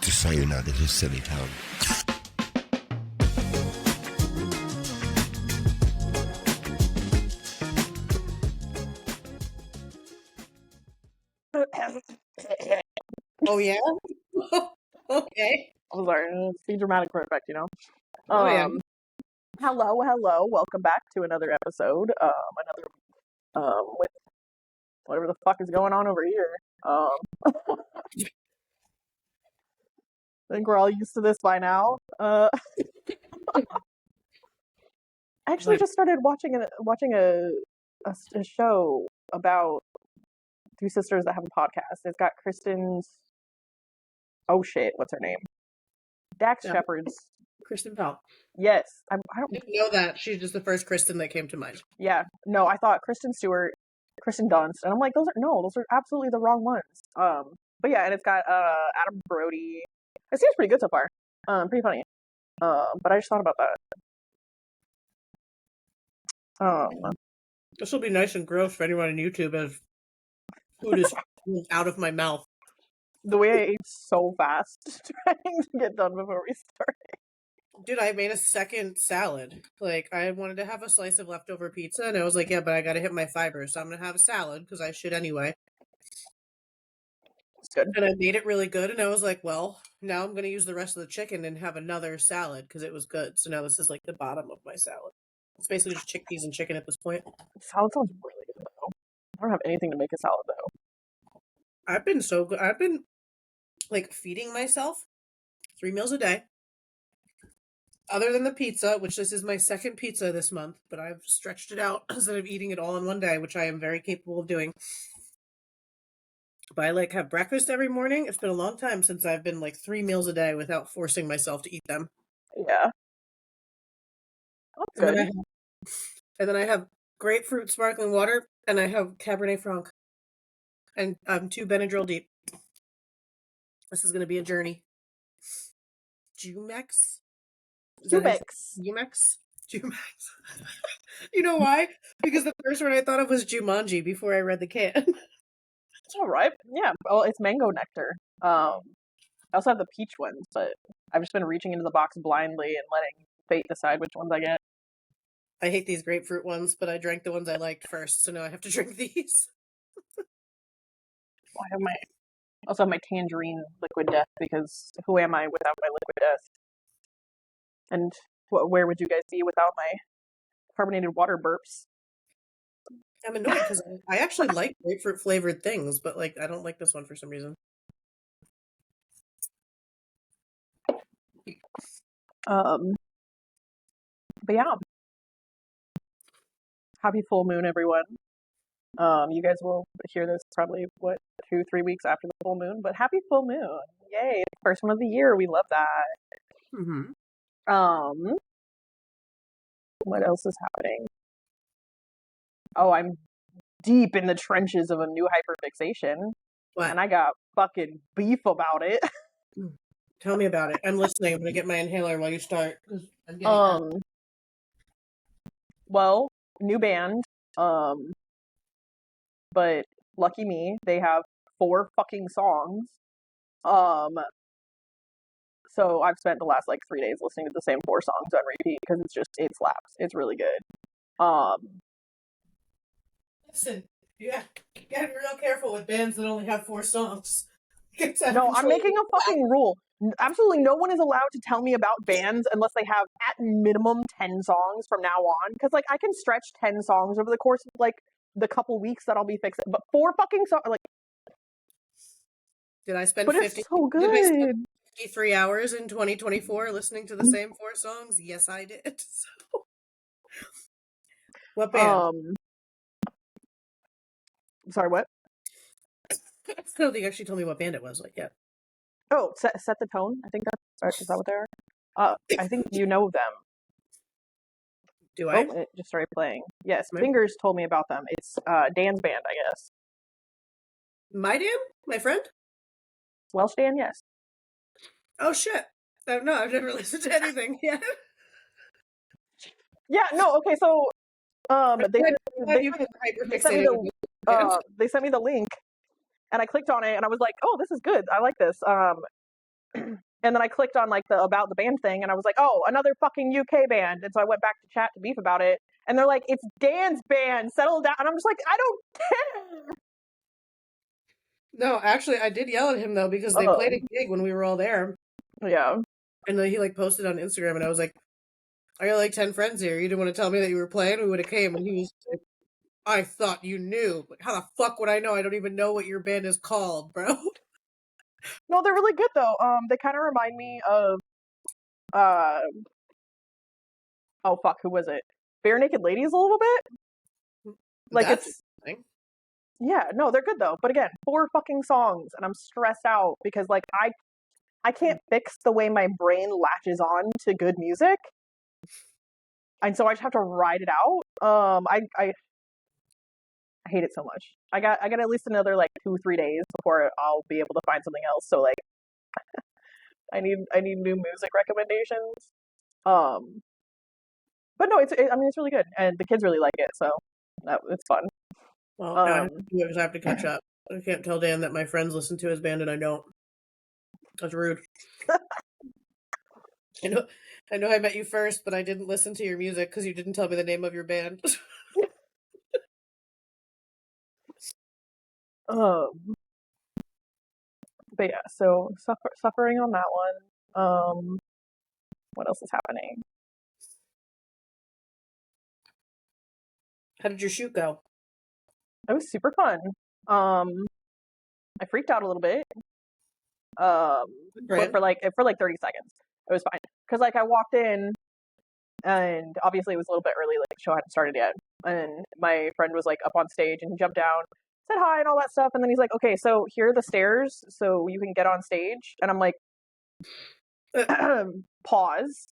Just so you know, this is silly town. Oh yeah. Okay. I'm sorry, it's the dramatic effect, you know. Oh yeah. Hello, welcome back to another episode. With whatever the fuck is going on over here. I think we're all used to this by now. I actually just started watching a show about two sisters that have a podcast. It's got Kristen's. Oh shit, what's her name? Dax Yeah. Shepard's. Kristen Bell. Yes, I I don't. didn't know that. She's just the first Kristen that came to mind. Yeah, no, I thought Kristen Stewart, Kristen Dunst, and I'm like, those are absolutely the wrong ones. But yeah, and it's got Adam Brody. It seems pretty good so far. Pretty funny. But I just thought about that. This will be nice and gross for anyone on YouTube as food is out of my mouth. The way I ate so fast trying to get done before we started. Dude, I made a second salad. Like, I wanted to have a slice of leftover pizza, and I was like, yeah, but I gotta hit my fiber, so I'm gonna have a salad, because I should anyway. It's good. And I made it really good, and I was like, well, now I'm gonna use the rest of the chicken and have another salad, because it was good. So now this is, like, the bottom of my salad. It's basically just chickpeas and chicken at this point. Salad sounds really good, though. I don't have anything to make a salad, though. I've been so good. I've been, like, feeding myself 3 meals a day. Other than the pizza, which this is my second pizza this month, but I've stretched it out instead of eating it all in one day, which I am very capable of doing. But I, like, have breakfast every morning. It's been a long time since I've been, like, 3 meals a day without forcing myself to eat them. Yeah. That's good. And then I have grapefruit sparkling water, and I have Cabernet Franc. And I'm 2 Benadryl deep. This is going to be a journey. Jumex? Jumex. You know why? Because the first one I thought of was Jumanji before I read the can. It's all right. Yeah. Well, it's mango nectar. I also have the peach ones, but I've just been reaching into the box blindly and letting fate decide which ones I get. I hate these grapefruit ones, but I drank the ones I liked first, so now I have to drink these. I also have my tangerine liquid death, because who am I without my liquid death? And where would you guys be without my carbonated water burps? I'm annoyed because I actually like grapefruit flavored things, but like I don't like this one for some reason. But yeah. Happy full moon, everyone. You guys will hear this probably 2-3 weeks after the full moon, but happy full moon. Yay. First one of the year. We love that. Mm-hmm. What else is happening? Oh, I'm deep in the trenches of a new hyperfixation. What? And I got fucking beef about it. Tell me about it. I'm listening. I'm gonna get my inhaler while you start. Well, new band. But lucky me, they have 4 fucking songs. So I've spent the last 3 days listening to the same 4 songs on repeat, because it slaps. It's really good. Listen, you gotta be real careful with bands that only have 4 songs. No, I'm making a fucking rule. Absolutely no one is allowed to tell me about bands unless they have at minimum 10 songs from now on. Because I can stretch 10 songs over the course of the couple weeks that I'll be fixing. But 4 fucking songs, Did I spend but 50? It's so good. Did I spend 53 hours in 2024 listening to the same 4 songs? Yes, I did. So. What band? Sorry, what? I don't think you actually told me what band it was yet. Oh, set the tone. I think is that what they are? I think you know them. Do I? Oh, it just started playing. Yes, Maybe. Fingers told me about them. It's Dan's band, I guess. My Dan? My friend? Welsh Dan, yes. Oh shit! No, I've never listened to anything yet. Yeah, no, okay, so they sent me the link, and I clicked on it, and I was like, oh, this is good. I like this. and then I clicked on like the about the band thing, and I was like, oh, another fucking UK band. And so I went back to chat to beef about it, and they're like, it's Dan's band, settle down. And I'm just like, I don't care. No, actually, I did yell at him though because they played a gig when we were all there, Yeah. and then he like posted on Instagram, and I was like, "I got like 10 friends here. You didn't want to tell me that you were playing. We would have came." And he was like, "I thought you knew. Like, how the fuck would I know? I don't even know what your band is called, bro." No, they're really good though. They kind of remind me of oh fuck, who was it? Bare Naked Ladies a little bit. Like That's it's interesting. yeah, no, they're good though. But again, 4 fucking songs, and I'm stressed out because like I can't fix the way my brain latches on to good music, and so I just have to ride it out. I hate it so much. I got at least another like 2-3 days before I'll be able to find something else. So like I need new music recommendations. Um, but no, I mean it's really good, and the kids really like it, so it's fun. Well, now I have Um, to do it because I have to catch up. I can't tell Dan that my friends listen to his band and I don't. That's rude. I know I met you first, but I didn't listen to your music because you didn't tell me the name of your band. um, but yeah, so suffering on that one. What else is happening? How did your shoot go? It was super fun. I freaked out a little bit. But Brand? for like 30 seconds, it was fine. Because like I walked in, and obviously it was a little bit early, like the show hadn't started yet. And my friend was like up on stage, and he jumped down, said hi and all that stuff, and then he's like, "Okay, so here are the stairs, so you can get on stage." And I'm like, pause.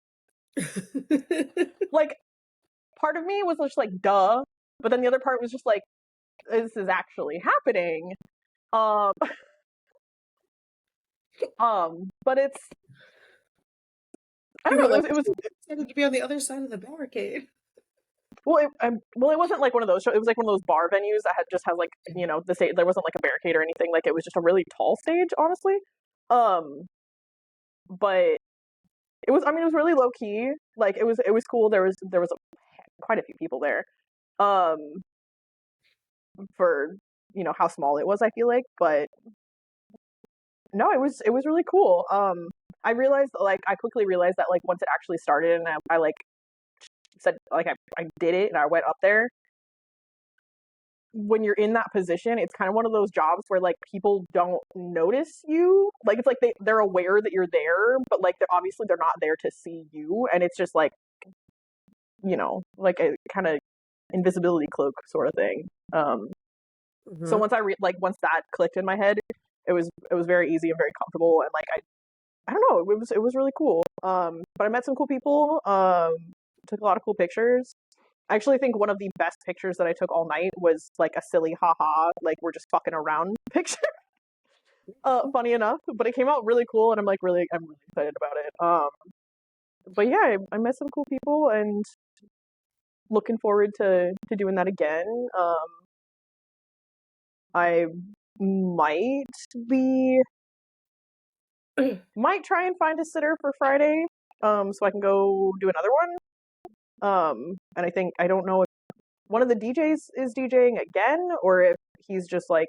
Like, part of me was just like, "Duh," but then the other part was just like, "This is actually happening." Um, but it's I You don't were know. like, It was excited to be on the other side of the barricade. well, it wasn't like one of those. It was like one of those bar venues that has like the stage. There wasn't like a barricade or anything. Like it was just a really tall stage, honestly. Um, but it was. I mean, it was really low key. Like it was cool. There was quite a few people there. Um, for how small it was, I feel like, but no, it was really cool. I quickly realized that like once it actually started, and I like said like I did it and I went up there. When you're in that position, it's kind of one of those jobs where like people don't notice you. Like it's like they're aware that you're there, but like they're not there to see you, and it's just like like a kind of invisibility cloak sort of thing. So once that clicked in my head, it was very easy and very comfortable, and like I don't know, it was really cool. But I met some cool people. Took a lot of cool pictures. I actually think one of the best pictures that I took all night was like a silly haha, like we're just fucking around picture. Funny enough, but it came out really cool, and I'm really excited about it. But yeah, I met some cool people, and looking forward to doing that again. I might be might try and find a sitter for Friday, so I can go do another one. And I don't know if one of the DJs is DJing again, or if he's just like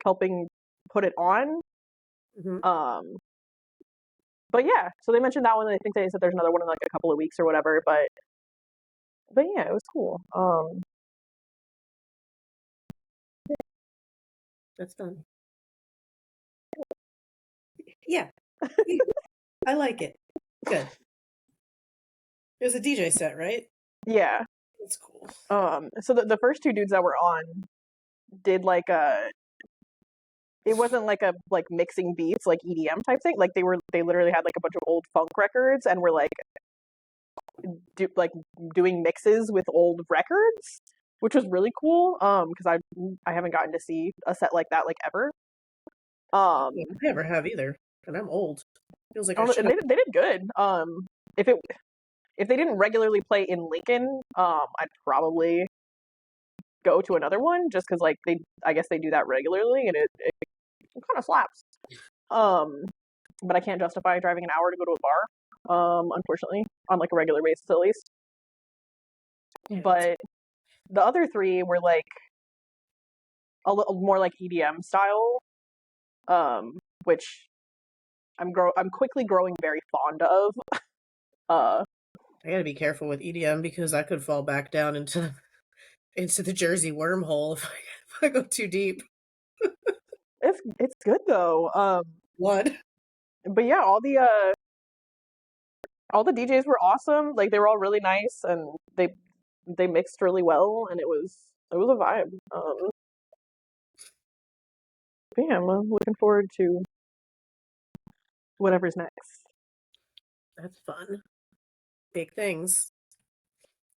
helping put it on. Mm-hmm. But yeah, so they mentioned that one, and I think they said there's another one in like a couple of weeks or whatever. But yeah, it was cool. That's fun. Yeah. I like it. Good. It was a DJ set, right? Yeah. That's cool. So the first 2 dudes that were on did like it wasn't like a like mixing beats like EDM type thing. Like they literally had like a bunch of old funk records and were like doing mixes with old records, which was really cool. Because I haven't gotten to see a set like that like ever. I never have either, and I'm old. Feels like I should. And they did good. If it if they didn't regularly play in Lincoln, I'd probably go to another one just because I guess they do that regularly, and it kind of slaps. but I can't justify driving an hour to go to a bar, unfortunately, on like a regular basis at least. Yeah, But the other three were like a little more like EDM style, which I'm quickly growing very fond of. I gotta be careful with EDM because I could fall back down into the Jersey wormhole if I go too deep. It's good though. What? But yeah, all the DJs were awesome. Like they were all really nice and they mixed really well and it was a vibe. But yeah, I'm looking forward to whatever's next. That's fun. Big things.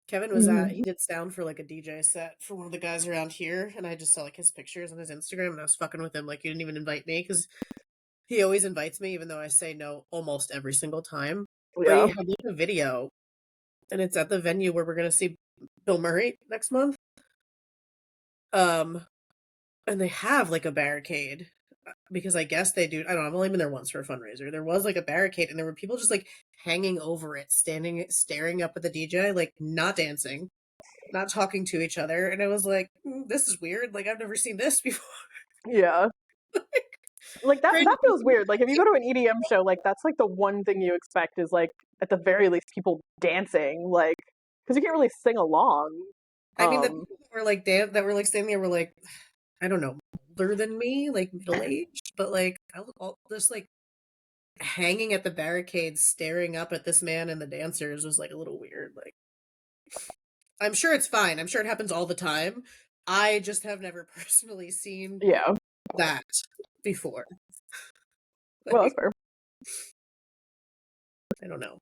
Kevin was he Mhm. did sound for like a DJ set for one of the guys around here, and I just saw like his pictures on his Instagram, and I was fucking with him like you didn't even invite me because he always invites me, even though I say no almost every single time. But he Yeah. had like a video, and it's at the venue where we're gonna see Bill Murray next month. Um, and they have like a barricade because I guess they do. I don't know. I've only been there once for a fundraiser. There was like a barricade, and there were people just like hanging over it, standing, staring up at the DJ, like not dancing, not talking to each other. And I was like, this is weird. Like I've never seen this before. Yeah. Like that Granted, feels weird. Like if you go to an EDM show, like that's like the one thing you expect is like at the very least people dancing, like because you can't really sing along. I mean, the Um, people that were like that were like standing there were like, I don't know, older than me, like middle aged, but like I was all just like hanging at the barricades, staring up at this man and the dancers was like a little weird. Like I'm sure it's fine. I'm sure it happens all the time. I just have never personally seen yeah. that before. Well, that's Like, fair. I don't know.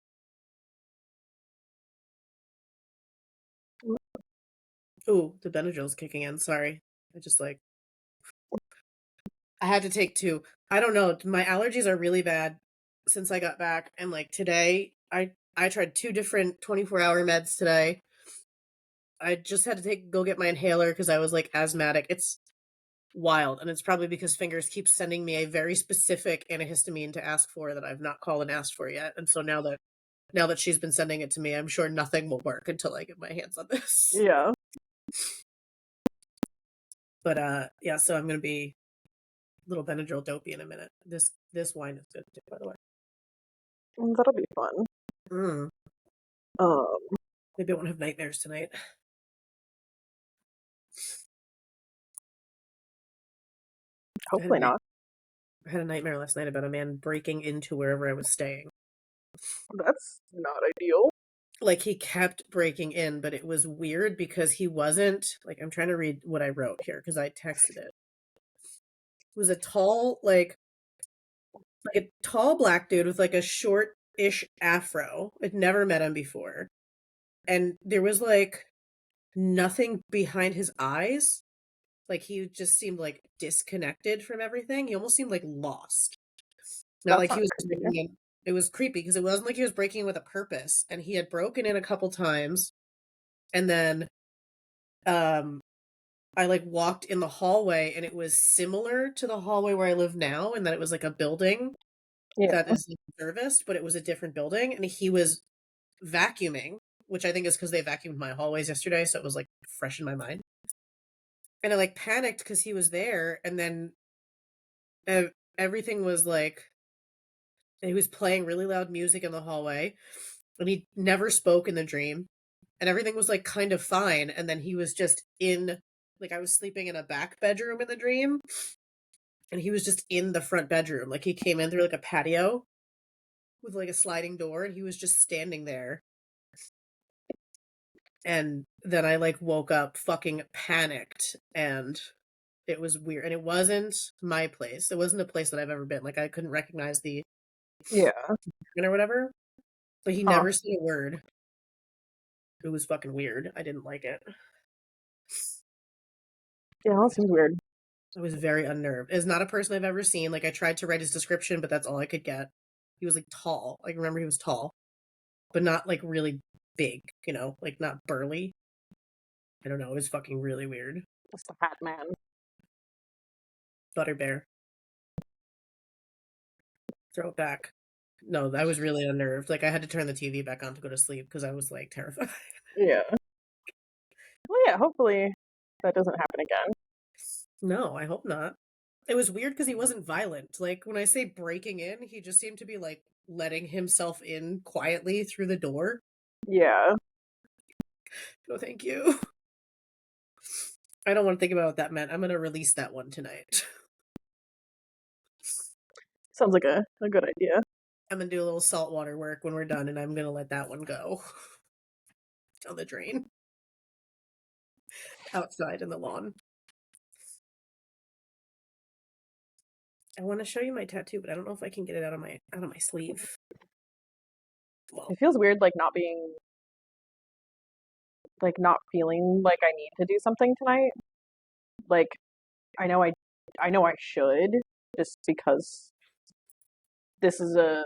Ooh, the Benadryl's kicking in. Sorry. I just like I had to take two. I don't know. My allergies are really bad since I got back, and like today, I tried two different 24-hour meds today. I just had to go get my inhaler because I was like asthmatic. It's wild, and it's probably because Fingers keeps sending me a very specific antihistamine to ask for that I've not called and asked for yet. And so now that she's been sending it to me, I'm sure nothing will work until I get my hands on this. Yeah. But yeah, so I'm gonna be a little Benadryl dopey in a minute. This wine is good too, by the way. That'll be fun. Mm, Um, maybe I won't have nightmares tonight. hopefully not. I had a nightmare last night about a man breaking into wherever I was staying. That's not ideal. Like he kept breaking in, but it was weird because he wasn't like I'm trying to read what I wrote here because I texted it. It was a tall, like a tall black dude with like a short-ish afro. I'd never met him before. And there was like nothing behind his eyes. Like he just seemed like disconnected from everything. He almost seemed like lost. Not That's like not he was creepy. breaking in. It was creepy because it wasn't like he was breaking in with a purpose. And he had broken in a couple times. And then um I like walked in the hallway and it was similar to the hallway where I live now, and that it was like a building Yeah. that is serviced, but it was a different building. And he was vacuuming, which I think is because they vacuumed my hallways yesterday, so it was like fresh in my mind. And I like panicked because he was there, and then everything was like he was playing really loud music in the hallway, and he never spoke in the dream, and everything was like kind of fine. And then he was just in like I was sleeping in a back bedroom in the dream, and he was just in the front bedroom. Like he came in through like a patio with like a sliding door, and he was just standing there. And then I like woke up fucking panicked, and it was weird. And it wasn't my place. It wasn't a place that I've ever been. Like I couldn't recognize the Yeah. or whatever. But he Huh. never said a word. It was fucking weird. I didn't like it. Yeah, that seems weird. I was very unnerved. It's not a person I've ever seen. Like I tried to write his description, but that's all I could get. He was like tall. Like remember he was tall, but not like really big, like not burly. I don't know. It was fucking really weird. It's the Hat Man. Butter bear. throw it back. No, I was really unnerved. Like I had to turn the TV back on to go to sleep because I was like terrified. Yeah. Well, yeah, hopefully that doesn't happen again. No, I hope not. It was weird because he wasn't violent. Like when I say breaking in, he just seemed to be like letting himself in quietly through the door. Yeah. No, thank you. I don't want to think about what that meant. I'm going to release that one tonight. Sounds like a good idea. I'm going to do a little saltwater work when we're done, and I'm going to let that one go down the drain outside in the lawn. I want to show you my tattoo, but I don't know if I can get it out of my sleeve. Well, It feels weird, like not feeling like I need to do something tonight. Like I know I should, just because this is a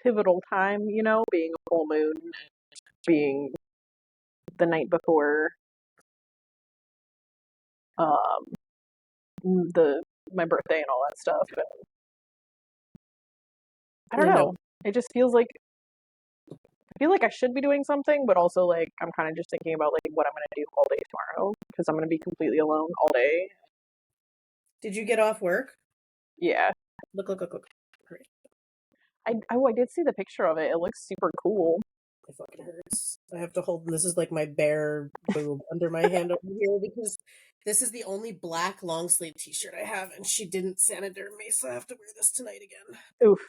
pivotal time, being a full moon, being the night before um the my birthday and all that stuff. And I don't yeah, no. know. It just feels like I feel like I should be doing something, but also like I'm kind of just thinking about like what I'm gonna do all day tomorrow because I'm gonna be completely alone all day. Did you get off work? Yeah, Look. Hurry. I did see the picture of it. It looks super cool. It fucking hurts. I have to hold, this is like my bare boob under my hand over here because this is the only black long sleeve t-shirt I have, and she didn't sanitize me, so I have to wear this tonight again Oof.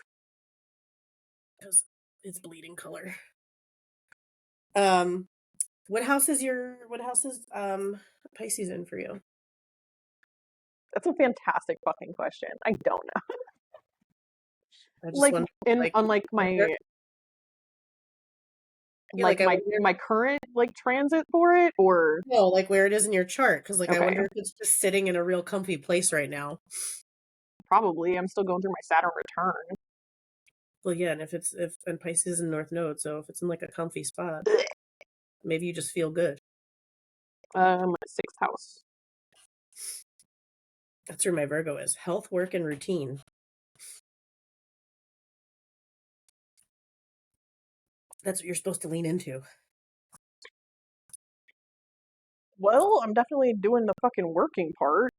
because it's bleeding color. Um, what house is Pisces in for you? That's a fantastic fucking question. I don't know. I just Like wonder, in like, unlike where, yeah, like I wonder, my current like transit for it, or no, like where it is in your chart, because like I okay, wonder if it's just sitting in a real comfy place right now. probably I'm still going through my Saturn return. Well, yeah, and and Pisces in North Node, so if it's in like a comfy spot, maybe you just feel good. Sixth house. That's where my Virgo is. Health, work, and routine. That's what you're supposed to lean into. Well, I'm definitely doing the fucking working part.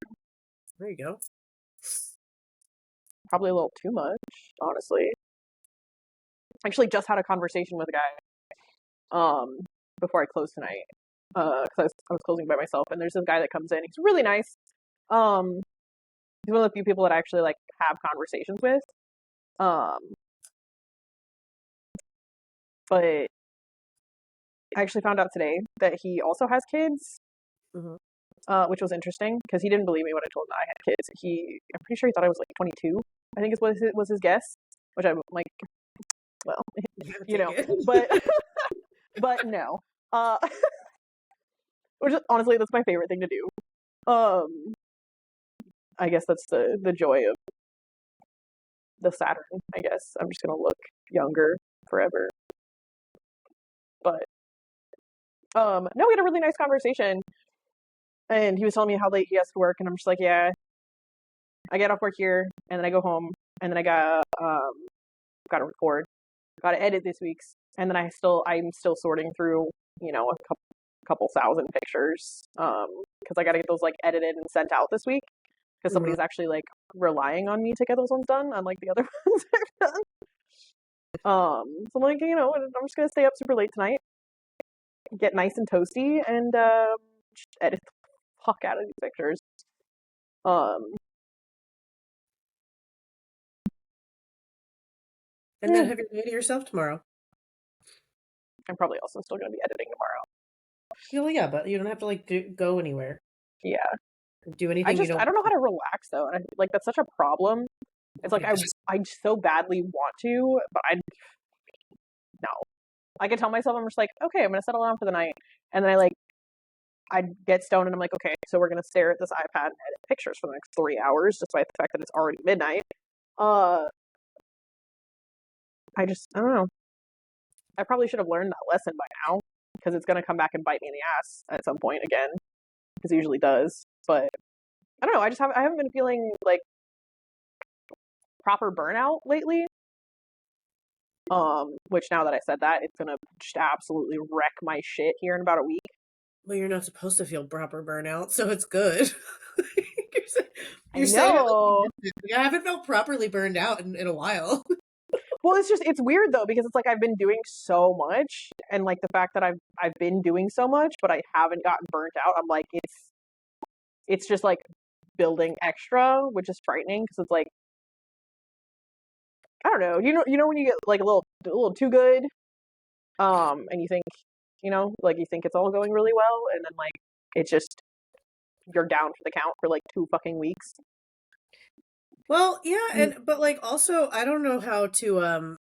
There you go. Probably a little too much, honestly. Actually, just had a conversation with a guy before I closed tonight. Because I was closing by myself, and there's this guy that comes in. He's really nice. Um, he's one of the few people that I actually like have conversations with. Um, but I actually found out today that he also has kids, Mm-hmm. which was interesting because he didn't believe me when I told him that I had kids. I'm pretty sure he thought I was like 22. I think is what was his guess, which I'm like, well, Take it. but but no. Which honestly, that's my favorite thing to do. I guess that's the joy of the Saturn. I guess I'm just gonna look younger forever. But no, we had a really nice conversation, and he was telling me how late he has to work, and I'm just like, yeah, I get off work here, and then I go home, and then I got to record, got to edit this week's, and then I'm still sorting through, a couple thousand pictures, because I got to get those like edited and sent out this week, because Mhm. somebody's actually like relying on me to get those ones done, unlike the other ones I've done. So I'm like, I'm just gonna stay up super late tonight, get nice and toasty, and just edit the fuck out of these pictures. Um, And yeah, then have your day to yourself tomorrow. I'm probably also still gonna be editing tomorrow. Well, yeah, but you don't have to like go anywhere, Yeah, do anything you I don't. don't know how to relax though, and like that's such a problem. It's like Okay, I so badly want to, but I no. I can tell myself I'm just like, okay, I'm gonna settle down for the night, and then I get stoned and I'm like, okay, so we're gonna stare at this iPad and edit pictures for the next 3 hours, despite the fact that it's already midnight. Uh, I don't know. I probably should have learned that lesson by now because it's gonna come back and bite me in the ass at some point again, because it usually does. But I don't know. I haven't been feeling like proper burnout lately. Which now that I said that, it's gonna just absolutely wreck my shit here in about a week. Well, you're not supposed to feel proper burnout, so it's good. I You're saying it like you know. did. I haven't felt properly burned out in a while. Well, it's weird though because it's like I've been doing so much, and like the fact that I've been doing so much, but I haven't gotten burnt out. I'm like it's just like building extra, which is frightening because it's like I don't know. You know when you get like a little too good, and you think like you think it's all going really well, and then like it's just you're down for the count for like 2 fucking weeks. Well, yeah, but like also I don't know how to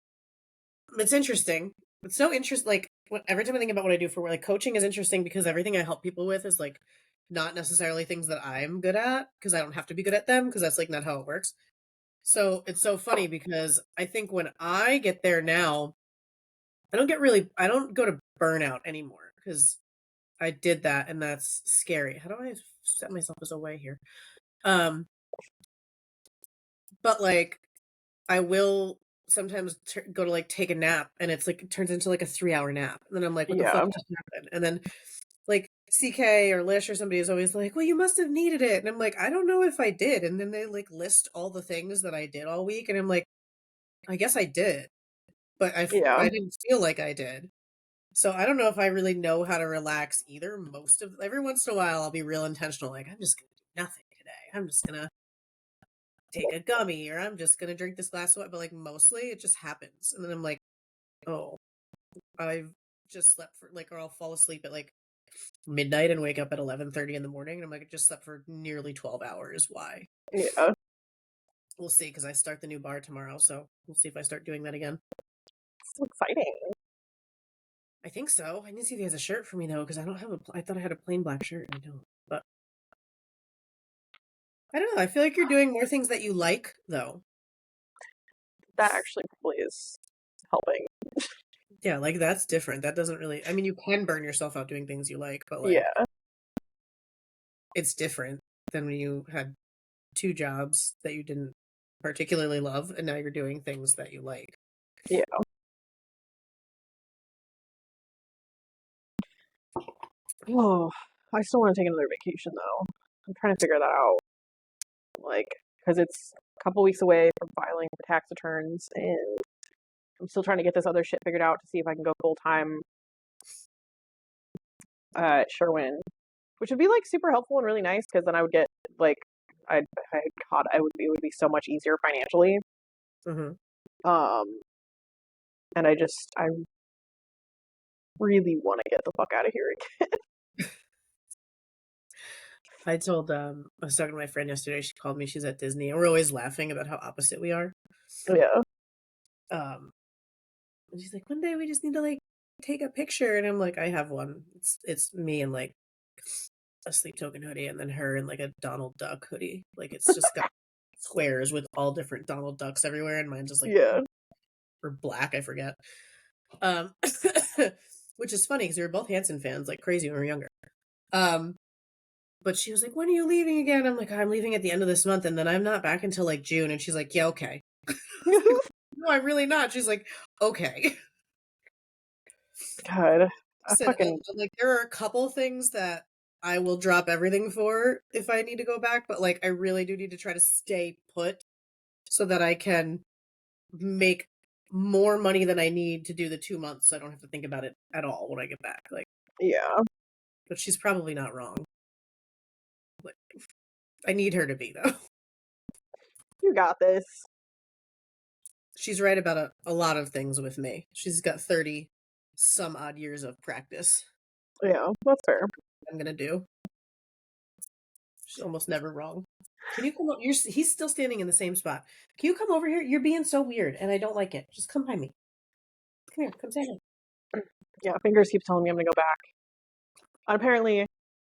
it's interesting. It's so interesting like every time I think about what I do for like coaching is interesting because everything I help people with is like not necessarily things that I'm good at because I don't have to be good at them because that's like not how it works. So it's so funny because I think when I get there now, I don't go to burnout anymore because I did that and that's scary. How do I set myself as a way here? But like I will sometimes go to like take a nap and it's like it turns into like a 3-hour nap. And then I'm like, what the Yeah, fuck just happened? And then like CK or Lish or somebody is always like, well, you must have needed it. And I'm like, I don't know if I did. And then they like list all the things that I did all week. And I'm like, I guess I did, but yeah, I didn't feel like I did. So I don't know if I really know how to relax either. Every once in a while, I'll be real intentional. Like, I'm just going to do nothing today. I'm just going to take a gummy or I'm just going to drink this glass of water. But like, mostly it just happens. And then I'm like, oh, I've just slept for like, or I'll fall asleep at like midnight and wake up at 11:30 in the morning. And I'm like, I just slept for nearly 12 hours. Why? yeah. We'll see because I start the new bar tomorrow. So we'll see if I start doing that again. It's exciting. I think so. I need to see if he has a shirt for me though, because I don't have I thought I had a plain black shirt and I don't. But I don't know. I feel like you're doing more things that you like though. That actually probably is helping. Yeah, like that's different. That doesn't really. I mean, you can burn yourself out doing things you like, but like Yeah, it's different than when you had 2 jobs that you didn't particularly love, and now you're doing things that you like. yeah. Oh, I still want to take another vacation though. I'm trying to figure that out. Like, because it's a couple weeks away from filing for tax returns, and I'm still trying to get this other shit figured out to see if I can go full time at Sherwin, which would be like super helpful and really nice because then I would get like God, it would be so much easier financially. Mm-hmm. Um, and I really want to get the fuck out of here again. I was talking to my friend yesterday. She called me. She's at Disney, and we're always laughing about how opposite we are. Yeah, Um, and she's like, one day we just need to like take a picture, and I'm like, I have one. It's me and like a sleep token hoodie, and then her in like a Donald Duck hoodie. Like it's just got squares with all different Donald Ducks everywhere, and mine's just like yeah, or black, I forget. Um, which is funny because we were both Hanson fans, like crazy when we were younger. Um, but she was like, "When are you leaving again?" I'm like, "I'm leaving at the end of this month, and then I'm not back until like June." And she's like, "Yeah, okay." Like, no, I'm really not. She's like, "Okay." God, I Said fucking like there are a couple things that I will drop everything for if I need to go back, but like I really do need to try to stay put so that I can make more money than I need to do the 2 months so I don't have to think about it at all when I get back. Like, yeah. but she's probably not wrong. Like, I need her to be though. You got this. She's right about a lot of things with me. She's got 30 some odd years of practice. Yeah, that's fair. I'm gonna do. She's almost never wrong. Can you come up? He's still standing in the same spot. Can you come over here? You're being so weird, and I don't like it. Just come by me. Come here. Come say hi. Yeah, Fingers keeps telling me I'm gonna go back. And apparently,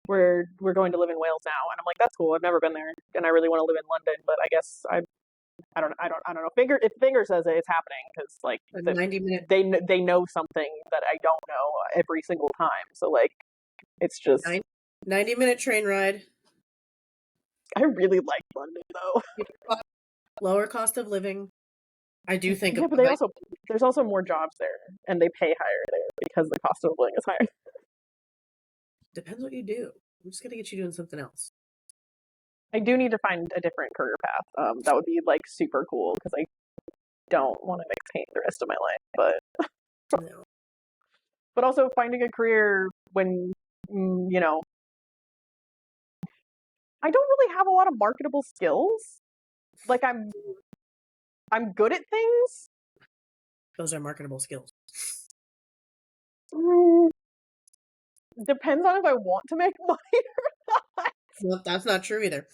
we're going to live in Wales now, and I'm like, that's cool. I've never been there, and I really want to live in London, but I guess I don't know. If Finger says it, it's happening because like A 90-minute, they know something that I don't know every single time. So like, it's just 90-minute train ride. I really like London though. lower cost of living. I do think Yeah, but there's also more jobs there, and they pay higher there because the cost of living is higher. Depends what you do. I'm just gonna get you doing something else. I do need to find a different career path. That would be like super cool because I don't want to mix paint the rest of my life, No. but also finding a career when you know I don't really have a lot of marketable skills. Like I'm good at things. Those are marketable skills. Depends on if I want to make money or not. Well, that's not true either.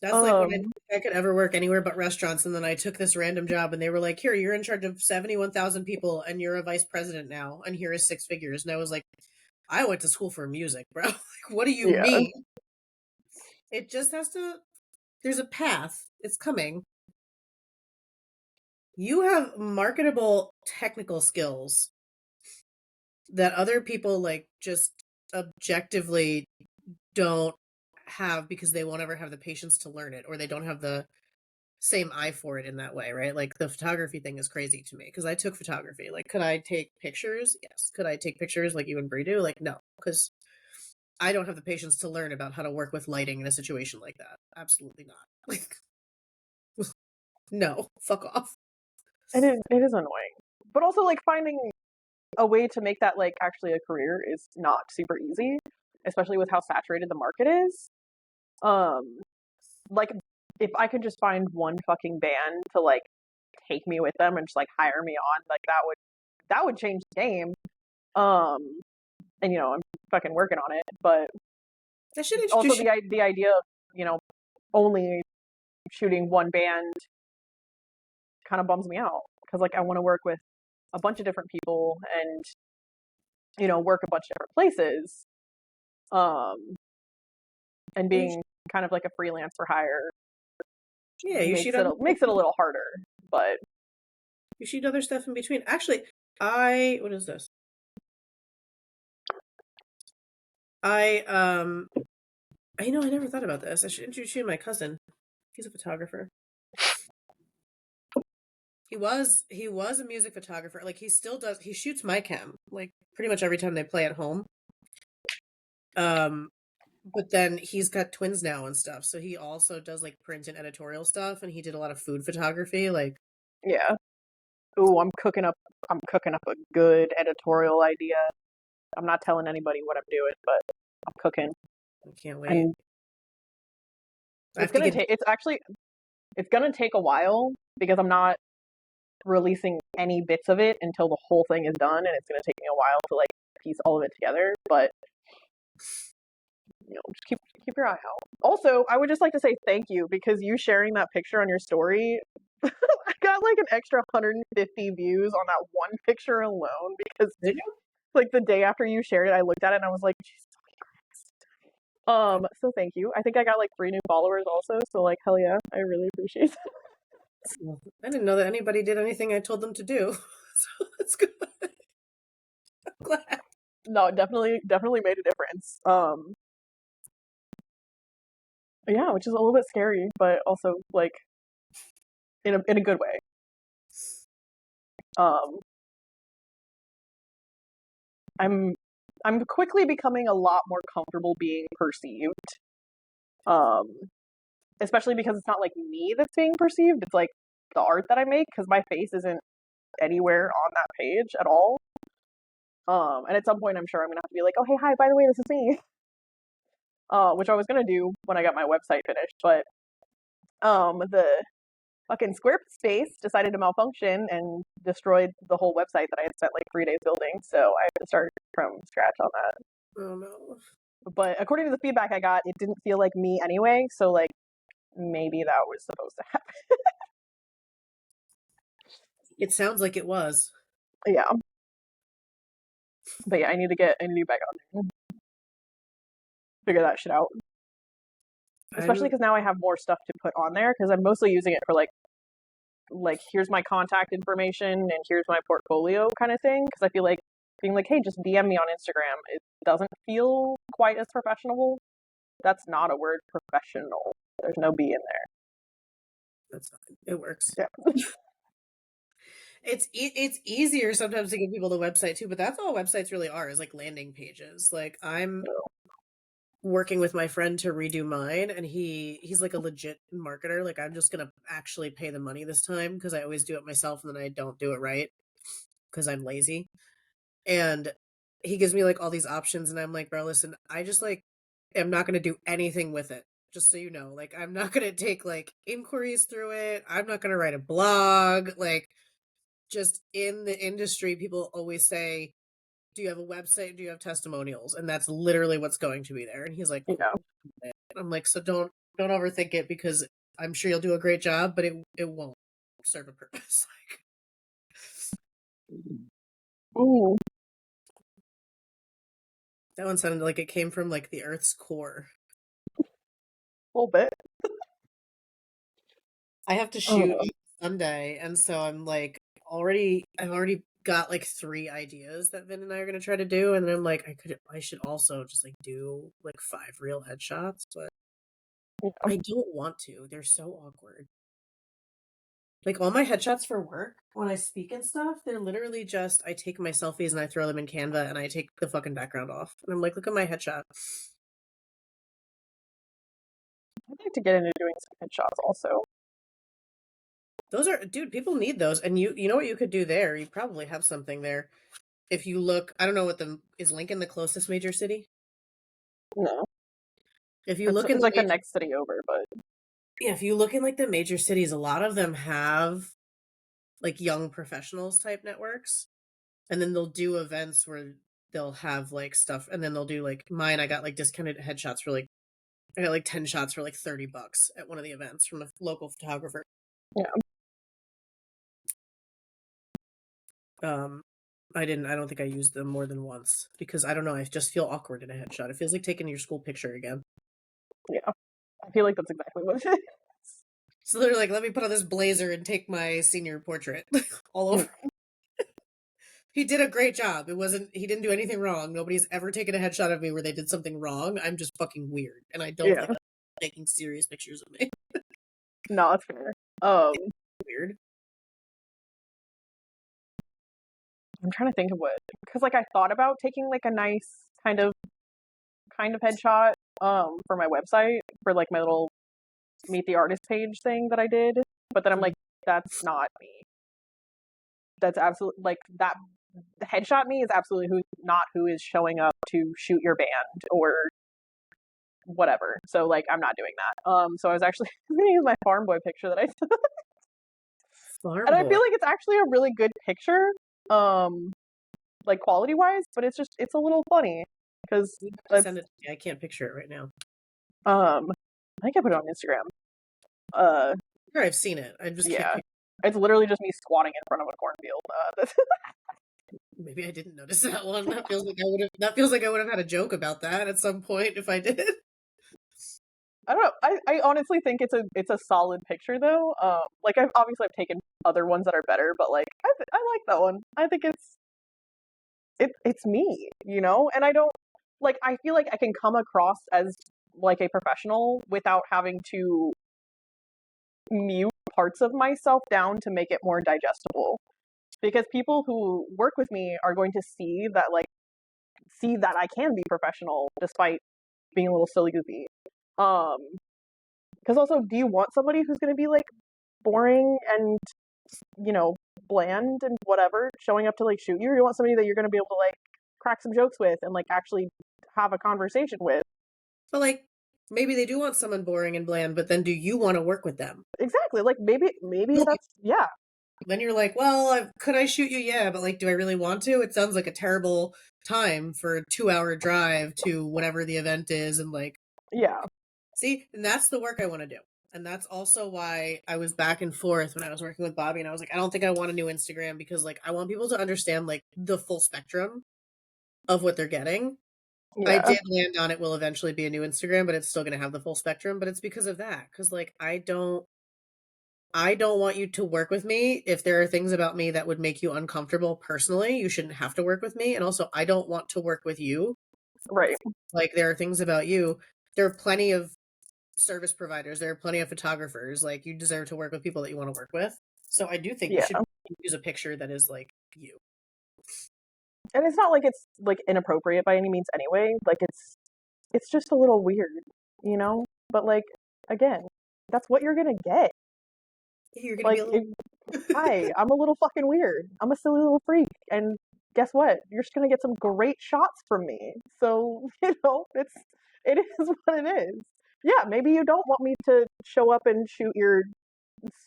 That's like when I could ever work anywhere but restaurants, and then I took this random job, and they were like, "Here, you're in charge of 71,000 people, and you're a vice president now, and here is 6 figures." And I was like, "I went to school for music, bro. Like, what do you Yeah. mean?" It just has to. There's a path. It's coming. You have marketable technical skills that other people like just objectively don't have because they won't ever have the patience to learn it, or they don't have the same eye for it in that way, right? Like the photography thing is crazy to me because I took photography. Like, could I take pictures? Yes. Could I take pictures like you and Brie do? Like, no, because I don't have the patience to learn about how to work with lighting in a situation like that. Absolutely not. Like, no, fuck off. It is annoying. But also like finding a way to make that like actually a career is not super easy, especially with how saturated the market is. Like if I could just find one fucking band to like take me with them and just like hire me on, like that would change the game. And I'm fucking working on it, but I should also introduce you. the idea of, only shooting one band kind of bums me out because like I want to work with a bunch of different people and work a bunch of different places. And being kind of like a freelance for hire Yeah, you makes shoot makes it a little harder, but you shoot other stuff in between. Actually, what is this? I I know I never thought about this. I should introduce you to my cousin. He's a photographer. He was a music photographer. Like he still does. He shoots my cam like pretty much every time they play at home. But then he's got twins now and stuff, so he also does like print and editorial stuff, and he did a lot of food photography. Like, yeah. Ooh, I'm cooking up a good editorial idea. I'm not telling anybody what I'm doing, but I'm cooking. I can't wait. And it's gonna take a while because I'm not releasing any bits of it until the whole thing is done, and it's gonna take me a while to like piece all of it together. But just keep your eye out. Also, I would just like to say thank you because you sharing that picture on your story, I got like an extra 150 views on that one picture alone because Did you? like the day after you shared it, I looked at it and I was like, Jesus Christ. So thank you. I think I got like 3 new followers also, so like hell yeah, I really appreciate it. I didn't know that anybody did anything I told them to do, so that's good. I'm glad. No, it definitely made a difference. Yeah, which is a little bit scary, but also like in a good way. I'm quickly becoming a lot more comfortable being perceived. Especially because it's not like me that's being perceived, it's like the art that I make because my face isn't anywhere on that page at all. And at some point I'm sure I'm gonna have to be like, oh hey, hi, by the way, this is me. Which I was gonna do when I got my website finished, but the fucking Squarespace decided to malfunction and destroyed the whole website that I had spent like 3 days building. So I have to start from scratch on that. Oh no. But according to the feedback I got, it didn't feel like me anyway. So like maybe that was supposed to happen. It sounds like it was. Yeah. But yeah, I need to get back on there. Figure that shit out. Especially because now I have more stuff to put on there because I'm mostly using it for like here's my contact information and here's my portfolio kind of thing. Because I feel like being like, hey, just DM me on Instagram, it doesn't feel quite as professional. That's not a word, professional. There's no B in That's fine. It works. Yeah. It's easier sometimes to give people the website too, but that's all websites really are, is like landing pages. Like I'm working with my friend to redo mine, and he's like a legit marketer. Like I'm just gonna actually pay the money this time because I always do it myself and then I don't do it right because I'm lazy. And he gives me like all these options and I'm like, bro, listen, I just like am not gonna do anything with it. Just so you know. Like I'm not gonna take like inquiries through it. I'm not gonna write a blog. Like just in the industry, people always say, do you have a website? Do you have testimonials? And that's literally what's going to be there. And he's like, You know. I'm like, so don't overthink it because I'm sure you'll do a great job, but it won't serve a purpose. Like Ooh, that one sounded like it came from like the Earth's core. a little bit. I have to shoot Sunday, and so I'm like I've already got like 3 ideas that Vin and I are gonna try to do, and then I'm like, I should also just like do like 5 real headshots, but I don't want to. They're so awkward. Like all my headshots for work, when I speak and stuff, they're literally just I take my selfies and I throw them in Canva and I take the fucking background off. And I'm like, look at my headshot. I'd like to get into doing some headshots also. Those are, dude, people need those. And you know what you could do there? You probably have something there. If you look, I don't know what is Lincoln the closest major city? No. If you look in It's like the next city over, but yeah, if you look in like the major cities, a lot of them have like young professionals type networks. And then they'll do events where they'll have like stuff, and then they'll do like mine. I got like discounted headshots for like I got like 10 shots for like $30 at one of the events from a local photographer. yeah. I don't think I used them more than once because I don't know, I just feel awkward in a headshot. It feels like taking your school picture again. Yeah. I feel like that's exactly what it is. So they're like, let me put on this blazer and take my senior portrait all over. He did a great job. He didn't do anything wrong. Nobody's ever taken a headshot of me where they did something wrong. I'm just fucking weird. And I don't think I'm taking serious pictures of me. No, that's fair. Weird. I'm trying to think of what, because like I thought about taking like a nice kind of headshot for my website for like my little meet the artist page thing that I did, but then I'm like, that's not me. That's absolutely like that. The headshot me is absolutely not who is showing up to shoot your band or whatever. So like I'm not doing that. So I was actually gonna use my farm boy picture that I took. And I feel like it's actually a really good picture, like quality wise, but it's a little funny because send it to me. I can't picture it right now. I think I put it on Instagram. Sure, I've seen it. I just can't. It's literally just me squatting in front of a cornfield. Maybe I didn't notice that one. That feels like I would have had a joke about that at some point if I did. I don't know. I honestly think it's a solid picture though. Like I've taken other ones that are better, but like I like that one. I think it's me, you know, and I don't like. I feel like I can come across as like a professional without having to mute parts of myself down to make it more digestible. Because people who work with me are going to see that I can be professional despite being a little silly goofy. Because also, do you want somebody who's going to be like boring and bland and whatever showing up to like shoot you, or you want somebody that you're going to be able to like crack some jokes with and like actually have a conversation with? But like maybe they do want someone boring and bland, but then do you want to work with them? Exactly. Like maybe that's yeah. Then you're like, well, could I shoot you? Yeah, but like, do I really want to? It sounds like a terrible time for a 2-hour drive to whatever the event is, and like, yeah. See, and that's the work I want to do. And that's also why I was back and forth when I was working with Bobby, and I was like, I don't think I want a new Instagram because like I want people to understand like the full spectrum of what they're getting. Yeah. I did land on it will eventually be a new Instagram, but it's still going to have the full spectrum, but it's because of that. Because like I don't want you to work with me if there are things about me that would make you uncomfortable personally. You shouldn't have to work with me. And also, I don't want to work with you. Right. Like, there are things about you. There are plenty of service providers. There are plenty of photographers. Like, you deserve to work with people that you want to work with. So I do think you Yeah. should use a picture that is like you. And it's not like it's like inappropriate by any means anyway. Like it's just a little weird, you know? But like again, that's what you're gonna get. You're gonna be Like a little. hi, I'm a little fucking weird. I'm a silly little freak. And guess what? You're just gonna get some great shots from me. So, it is what it is. Yeah, maybe you don't want me to show up and shoot your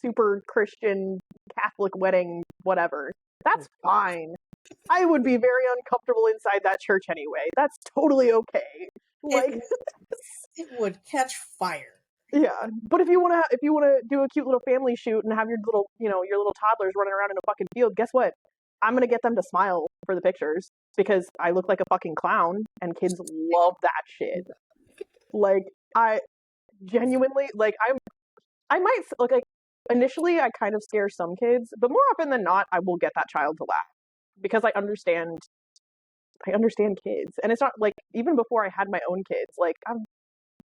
super Christian Catholic wedding, whatever. That's fine. I would be very uncomfortable inside that church anyway. That's totally okay. Like, it would catch fire. yeah. But if you wanna do a cute little family shoot and have your little your little toddlers running around in a fucking field, guess what? I'm gonna get them to smile for the pictures because I look like a fucking clown and kids love that shit. Like I genuinely I might like initially I kind of scare some kids, but more often than not I will get that child to laugh because I understand kids. And it's not like even before I had my own kids, like I've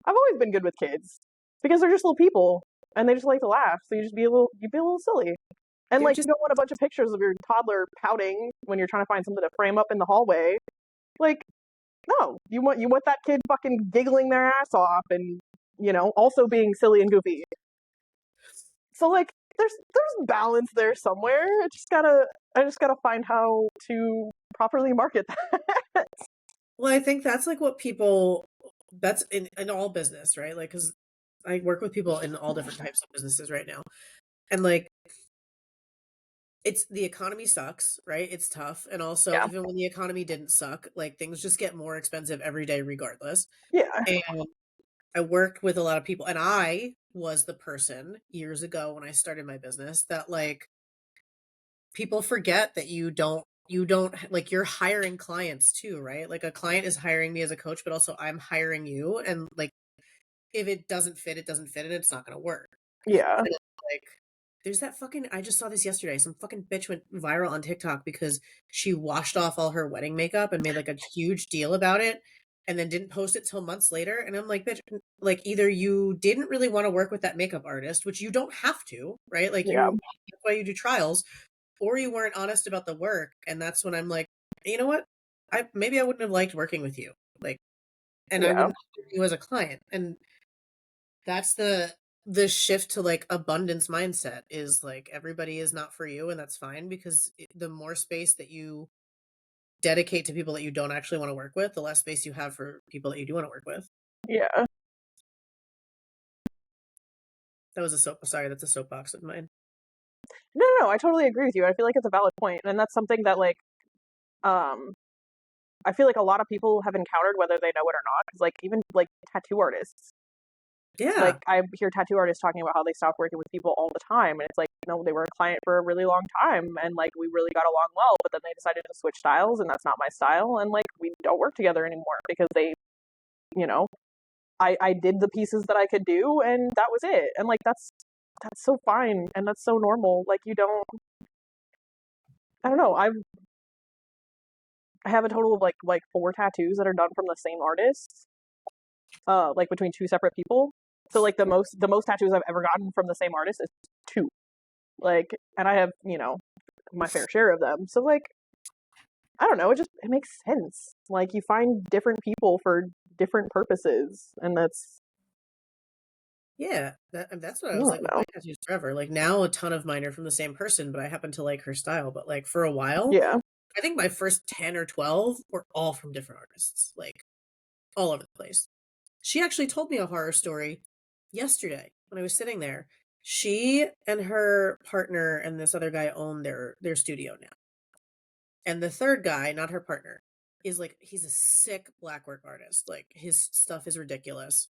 always been good with kids because they're just little people and they just like to laugh. So you be a little silly. And They're like just you don't want a bunch of pictures of your toddler pouting when you're trying to find something to frame up in the hallway. Like no, you want that kid fucking giggling their ass off and also being silly and goofy. So like there's balance there somewhere. I just gotta find how to properly market that. Well, I think that's like what people. That's in all business, right? Like, because I work with people in all different types of businesses right now, and like it's the economy sucks, right? It's tough, and also Yeah. even when the economy didn't suck, like things just get more expensive every day, regardless. Yeah. And I worked with a lot of people, and I was the person years ago when I started my business that like people forget that you don't like you're hiring clients too, right? Like a client is hiring me as a coach, but also I'm hiring you, and like if it doesn't fit, it doesn't fit, and it's not going to work. Yeah. And it's like there's that fucking I just saw this yesterday. Some fucking bitch went viral on TikTok because she washed off all her wedding makeup and made like a huge deal about it and then didn't post it till months later. And I'm like, bitch, like either you didn't really want to work with that makeup artist, which you don't have to, right? Like Yeah. that's why you do trials, or you weren't honest about the work. And that's when I'm like, you know what? I wouldn't have liked working with you. Like, and I Yeah. wouldn't have you as a client. And that's the shift to like abundance mindset is like everybody is not for you, and that's fine because the more space that you dedicate to people that you don't actually want to work with, the less space you have for people that you do want to work with. Yeah. That was a soap sorry, that's a soapbox of mine. No, I totally agree with you. I feel like it's a valid point, and that's something that um I feel like a lot of people have encountered whether they know it or not. Because like even like tattoo artists, like Yeah. I hear tattoo artists talking about how they stop working with people all the time, and it's like they were a client for a really long time, and like we really got along well, but then they decided to switch styles, and that's not my style, and like we don't work together anymore because you know, I did the pieces that I could do, and that was it, and like that's so fine, and that's so normal. Like you don't, I don't know, I have a total of like 4 tattoos that are done from the same artist, like between 2 separate people. So like the most tattoos I've ever gotten from the same artist is 2. Like, and I have my fair share of them. So like, I don't know, it makes sense. Like you find different people for different purposes, and Yeah, that's what I I was don't like with know. my tattoos forever. Like now a ton of mine are from the same person, but I happen to like her style. But like for a while, Yeah, I think my first 10 or 12 were all from different artists, like all over the place. She actually told me a horror story yesterday when I was sitting there. She and her partner and this other guy own their studio now. And the third guy, not her partner, is like he's a sick black work artist. Like his stuff is ridiculous.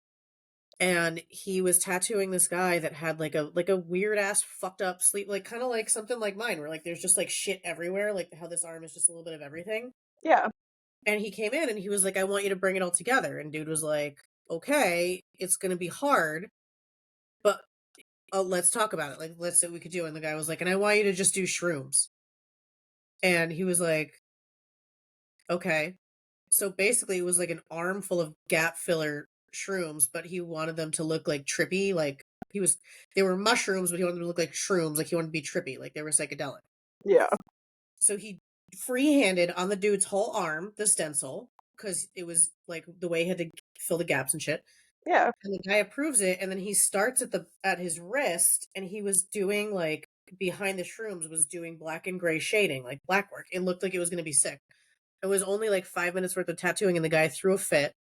And he was tattooing this guy that had like a weird ass fucked up sleep, like kind of like something like mine where like there's just like shit everywhere, like how this arm is just a little bit of everything. yeah, And he came in and he was like, I want you to bring it all together. And dude was like, okay, it's going to be hard, but let's talk about it. Like, let's see what we could do. And the guy was like, and I want you to just do shrooms. And he was like, okay. So basically, it was like an arm full of gap filler shrooms, but he wanted them to look like trippy. Like they were mushrooms, but he wanted them to look like shrooms. Like he wanted to be trippy, like they were psychedelic. Yeah. So he free-handed on the dude's whole arm the stencil because it was like the way he had to fill the gaps and shit. Yeah. And the guy approves it, and then he starts at his wrist, and he was doing like behind the shrooms was doing black and gray shading, like black work. It looked like it was going to be sick. It was only like 5 minutes worth of tattooing, and the guy threw a fit.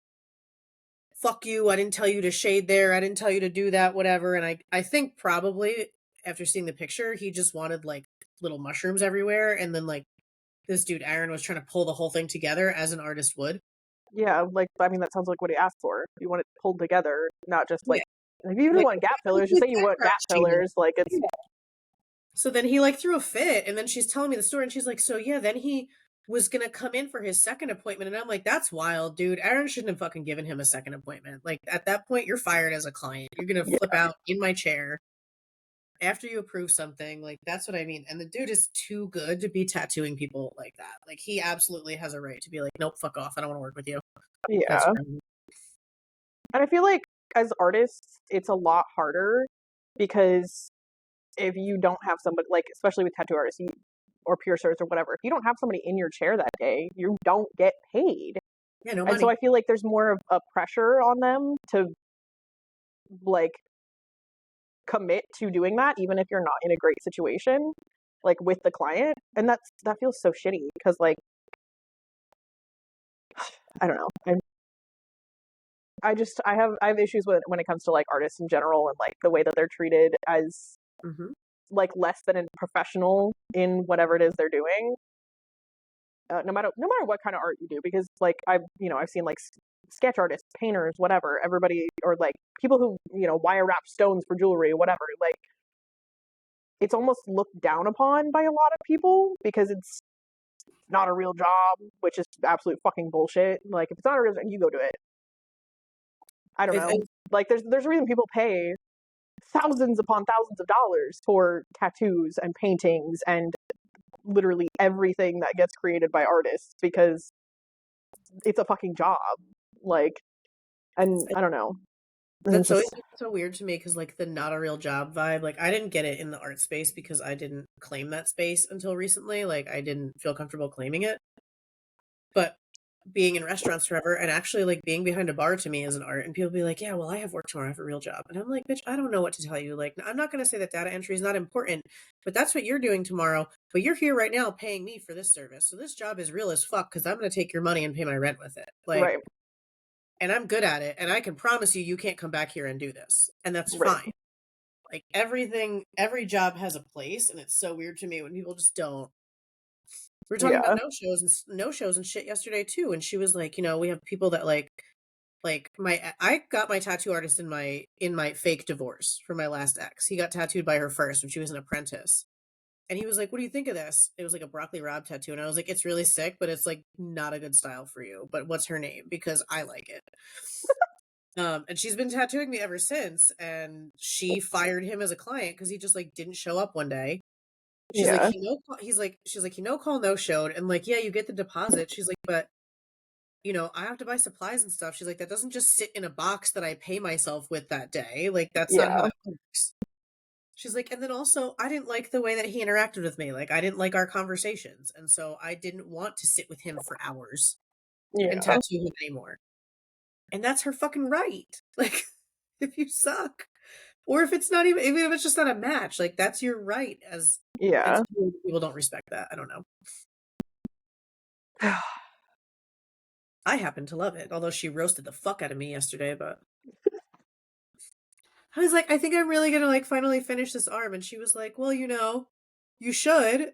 Fuck you! I didn't tell you to shade there. I didn't tell you to do that. Whatever. And I think probably after seeing the picture, he just wanted like little mushrooms everywhere, and then like this dude Aaron was trying to pull the whole thing together as an artist would. Yeah, like, I mean, that sounds like what he asked for. You want it pulled together, not just like, Yeah. if you Like, want gap fillers, just say you want gap fillers. Like, it's, So then he like threw a fit, and then she's telling me the story, and she's like, so yeah, then he was gonna come in for his second appointment, and I'm like, that's wild, dude. Aaron shouldn't have fucking given him a second appointment. Like at that point, you're fired as a client. You're gonna flip out in my chair after you approve something. Like that's what I mean. And the dude is too good to be tattooing people like that. Like he absolutely has a right to be like, nope, fuck off. I don't want to work with you. That's yeah. crazy. And I feel like as artists, it's a lot harder because if you don't have somebody, like, especially with tattoo artists or piercers or whatever, if you don't have somebody in your chair that day, you don't get paid. Yeah, no And so money. I feel like there's more of a pressure on them to, like, commit to doing that, even if you're not in a great situation, like, with the client. And that feels so shitty because, like, I don't know. I have issues with when it comes to like artists in general and like the way that they're treated as like less than a professional in whatever it is they're doing. No matter what kind of art you do, because like I've seen like sketch artists, painters, whatever, everybody, or like people who wire wrap stones for jewelry, whatever. Like it's almost looked down upon by a lot of people because it's not a real job, which is absolute fucking bullshit. Like if it's not a real job, you go do it. I don't know. Like there's a reason people pay thousands upon thousands of dollars for tattoos and paintings and literally everything that gets created by artists because it's a fucking job. Like, and I don't know. That's always so weird to me because like the not a real job vibe, like I didn't get it in the art space because I didn't claim that space until recently. Like I didn't feel comfortable claiming it. But being in restaurants forever and actually like being behind a bar to me is an art, and people be like, yeah, well, I have work tomorrow, I have a real job. And I'm like, bitch, I don't know what to tell you. Like, I'm not going to say that data entry is not important, but that's what you're doing tomorrow. But you're here right now paying me for this service. So this job is real as fuck because I'm going to take your money and pay my rent with it. Like, right. And I'm good at it. And I can promise you can't come back here and do this. And that's fine. Like every job has a place. And it's so weird to me when people just don't. We were talking about no-shows and shit yesterday too, and she was like, we have people that like I got my tattoo artist in my fake divorce for my last ex. He got tattooed by her first when she was an apprentice. And he was like, what do you think of this? It was like a broccoli Rob tattoo. And I was like, it's really sick, but it's like not a good style for you. But what's her name? Because I like it. And she's been tattooing me ever since. And she fired him as a client because he just like didn't show up one day. She's like, she's like, call no showed. And like, yeah, you get the deposit. She's like, but I have to buy supplies and stuff. She's like, that doesn't just sit in a box that I pay myself with that day. Like, that's not how it works. She's like, and then also, I didn't like the way that he interacted with me. Like, I didn't like our conversations. And so I didn't want to sit with him for hours and tattoo him anymore. And that's her fucking right. Like, if you suck. Or if it's not even if it's just not a match, like that's your right as people don't respect that. I don't know. I happen to love it, although she roasted the fuck out of me yesterday, but I was like, I think I'm really gonna like finally finish this arm, and she was like, well, you should.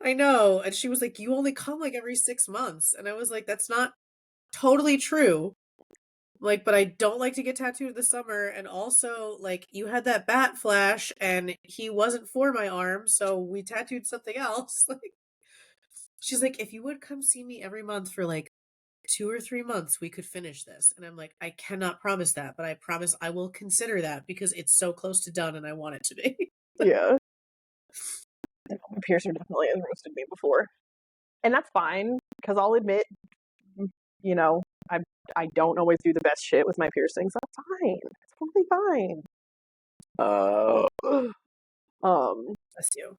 I know. And she was like, you only come like every 6 months. And I was like, that's not totally true. Like, but I don't like to get tattooed this summer. And also, like, you had that bat flash and he wasn't for my arm, so we tattooed something else. Like, she's like, if you would come see me every month for like 2 or 3 months, we could finish this. And I'm like, I cannot promise that, but I promise I will consider that because it's so close to done and I want it to be. Yeah. My piercer definitely has roasted me before. And that's fine, because I'll admit, I don't always do the best shit with my piercings. That's fine. It's totally fine. Bless you.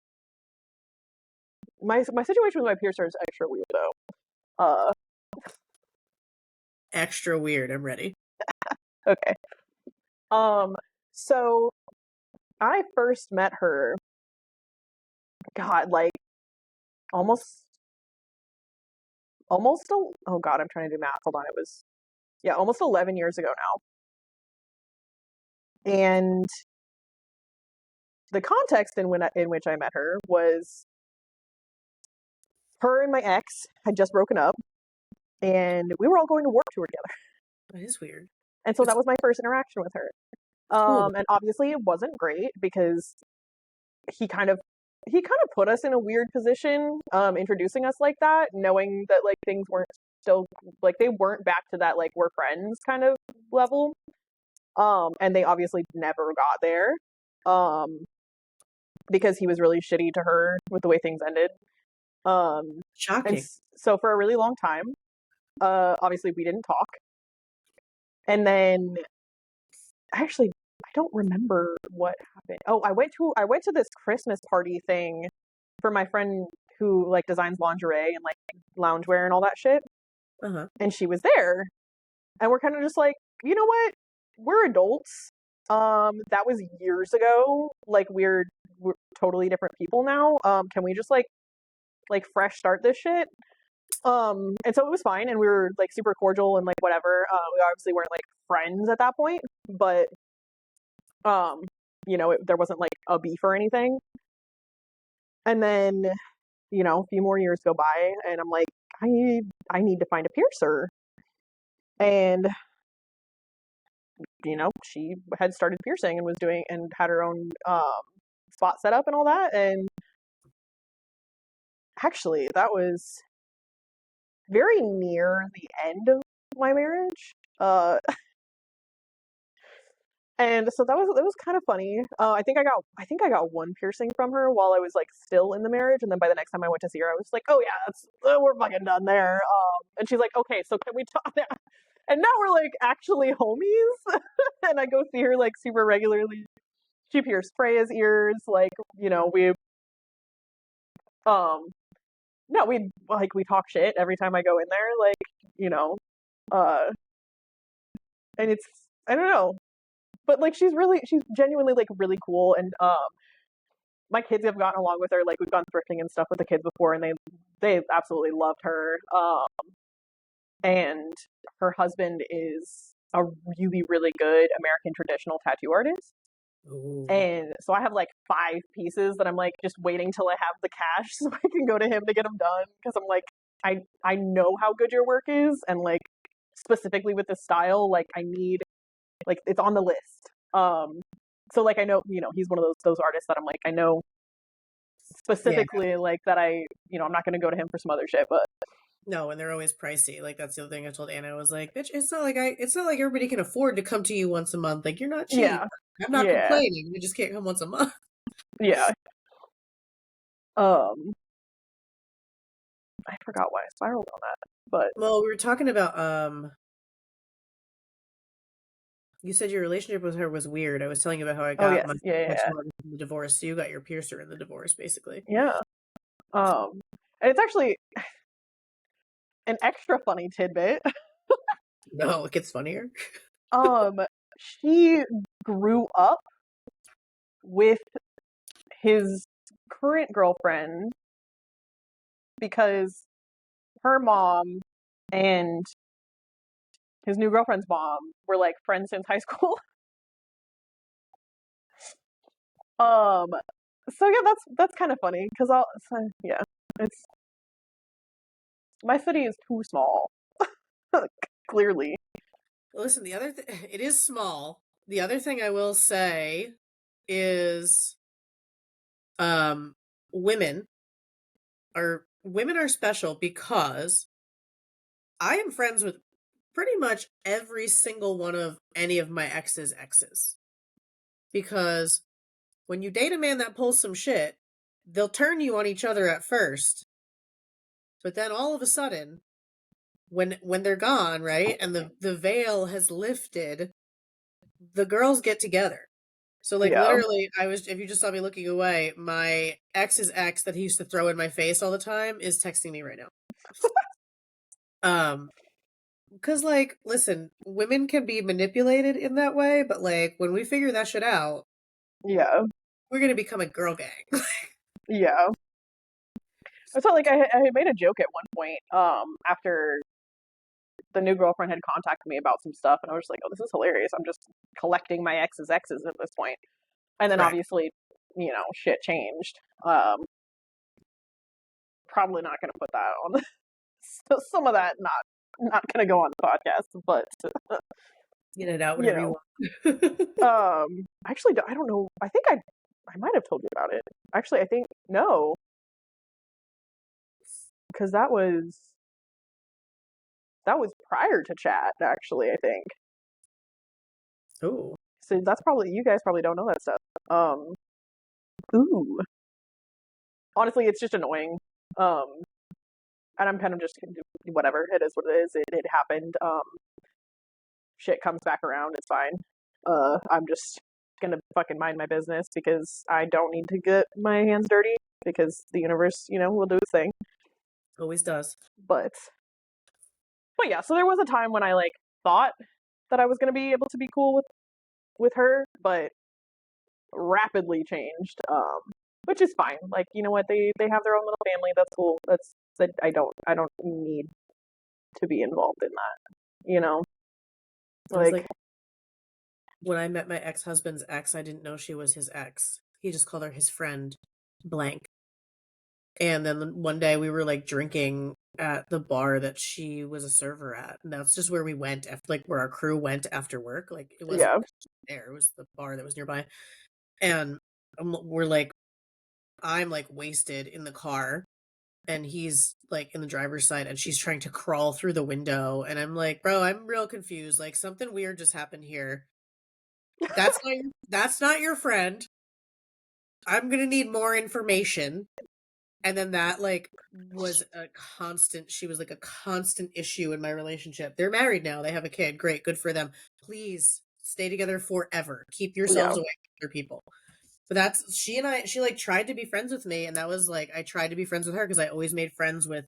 My situation with my piercer is extra weird though. Extra weird. I'm ready. Okay. So I first met her, God, like almost, oh God, I'm trying to do math. Hold on. It was, yeah, almost 11 years ago now. And the context in which I met her was her and my ex had just broken up, and we were all going to work tour together. That is weird. And so that was my first interaction with her. Cool. And obviously it wasn't great because he kind of put us in a weird position, introducing us like that, knowing that like things weren't still like they weren't back to that like we're friends kind of level. And they obviously never got there. Because he was really shitty to her with the way things ended. Shocking. And so for a really long time, obviously we didn't talk. And then actually I don't remember what happened. Oh, I went to this Christmas party thing for my friend who like designs lingerie and like loungewear and all that shit. Uh-huh. And she was there. And we're kind of just like, you know what? We're adults. That was years ago. Like we're totally different people now. Can we just like fresh start this shit? And so it was fine, and we were like super cordial and like whatever. We obviously weren't like friends at that point, but you know, there wasn't like a beef or anything. And then, you know, a few more years go by, and I'm like, I need to find a piercer. And you know, she had started piercing and was doing and had her own spot set up and all that. And actually, that was very near the end of my marriage. And so that was kind of funny. I think I got one piercing from her while I was like still in the marriage, and then by the next time I went to see her, I was like, oh yeah, that's we're fucking done there. And she's like, okay, so can we talk now? And now we're like actually homies, and I go see her like super regularly. She pierced Freya's ears, like you know um no we talk shit every time I go in there, like you know, uh, and it's I don't know, but like she's genuinely like really cool, and my kids have gotten along with her. Like we've gone thrifting and stuff with the kids before, and they absolutely loved her. And her husband is a really really good American traditional tattoo artist. Ooh. And so I have like 5 pieces that I'm like just waiting till I have the cash so I can go to him to get them done, because I'm like I know how good your work is, and like specifically with this style, like I need like it's on the list. So like I know, you know, he's one of those artists that I'm like I know specifically like that you know, I'm not going to go to him for some other shit, but no, and they're always pricey. Like that's the other thing I told Anna. I was like, bitch, it's not like everybody can afford to come to you once a month. Like you're not cheap. yeah. I'm not Yeah. complaining. You just can't come once a month. Yeah. I forgot why I spiraled on that, but Well, we were talking about you said your relationship with her was weird. I was telling you about how I oh got yes, my yeah. tattoo artist in the divorce. So you got your piercer in the divorce, basically. Yeah. And it's actually an extra funny tidbit. No, it gets funnier. She grew up with his current girlfriend because her mom and his new girlfriend's mom were like friends since high school. Um, so yeah, that's kind of funny because yeah, it's my city is too small. Clearly. Listen, it is small. The other thing I will say is, um, women women are special because I am friends with pretty much every single one of any of my exes. Because when you date a man that pulls some shit, they'll turn you on each other at first, but then all of a sudden, when they're gone, right? And the veil has lifted, the girls get together. So like Yeah. literally if you just saw me looking away, my ex's ex that he used to throw in my face all the time is texting me right now. Because like, listen, women can be manipulated in that way, but like when we figure that shit out, Yeah. we're gonna become a girl gang. Yeah. So like I had made a joke at one point, after the new girlfriend had contacted me about some stuff, and I was just like, oh, this is hilarious. I'm just collecting my ex's exes at this point. And then Right. obviously, shit changed. Probably not gonna put that on some of that not gonna go on the podcast, but Get it out you whenever know. you want. Actually, I don't know. I think I might have told you about it. Actually, I think no, because that was prior to chat. Actually, I think Oh. so. That's probably you guys probably don't know that stuff. Ooh, honestly, it's just annoying. Um, and I'm kind of just whatever. It is what it is. It happened. Shit comes back around. It's fine. I'm just gonna fucking mind my business because I don't need to get my hands dirty because the universe, will do its thing. Always does. But yeah, so there was a time when I like thought that I was gonna be able to be cool with her, but rapidly changed. Which is fine. Like, you know what? They have their own little family. That's cool. That I don't need to be involved in that. It was like when I met my ex-husband's ex, I didn't know she was his ex. He just called her his friend, blank. And then one day we were like drinking at the bar that she was a server at. And that's just where we went after, like where our crew went after work. Like it wasn't there. It was the bar that was nearby. And we're like, I'm like wasted in the car and he's like in the driver's side and she's trying to crawl through the window. And I'm like, bro, I'm real confused. Like something weird just happened here. That's not your friend. I'm gonna need more information. And then that like was she was like a constant issue in my relationship. They're married now, they have a kid. Great, good for them. Please stay together forever. Keep yourselves away from other people. But she like tried to be friends with me, and that was like I tried to be friends with her because I always made friends with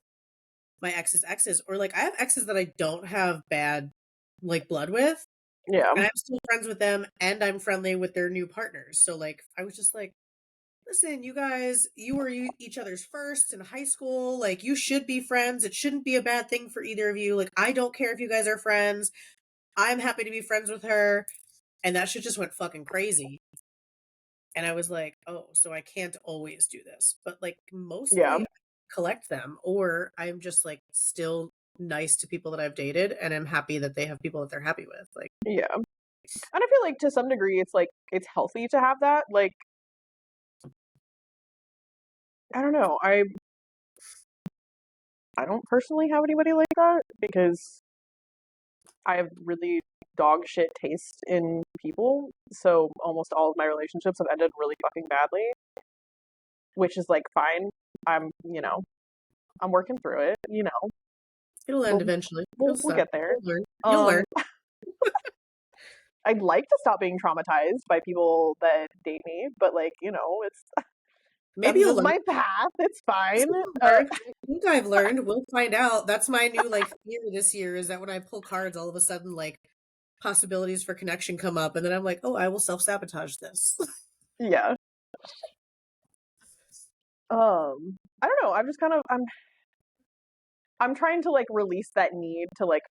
my exes, or like I have exes that I don't have bad like blood with. Yeah. And I'm still friends with them and I'm friendly with their new partners. So like I was just like, listen, you guys, you were each other's first in high school. Like you should be friends. It shouldn't be a bad thing for either of you. Like I don't care if you guys are friends. I'm happy to be friends with her. And that shit just went fucking crazy. And I was like, oh, so I can't always do this. But like mostly I collect them, or I'm just like still nice to people that I've dated and I'm happy that they have people that they're happy with. Like Yeah. And I feel like to some degree it's like it's healthy to have that. Like I don't know. I don't personally have anybody like that because I have really dog shit taste in people. So almost all of my relationships have ended really fucking badly, which is like fine. I'm, I'm working through it, it'll end eventually. We'll get there. You'll learn. I'd like to stop being traumatized by people that date me, but like, it's Maybe that's you'll just learn. my path. It's fine. I think I've learned. We'll find out. That's my new like fear this year is that when I pull cards, all of a sudden like possibilities for connection come up, and then I'm like, oh, I will self-sabotage this. Yeah. I don't know. I'm just kind of I'm trying to like release that need to like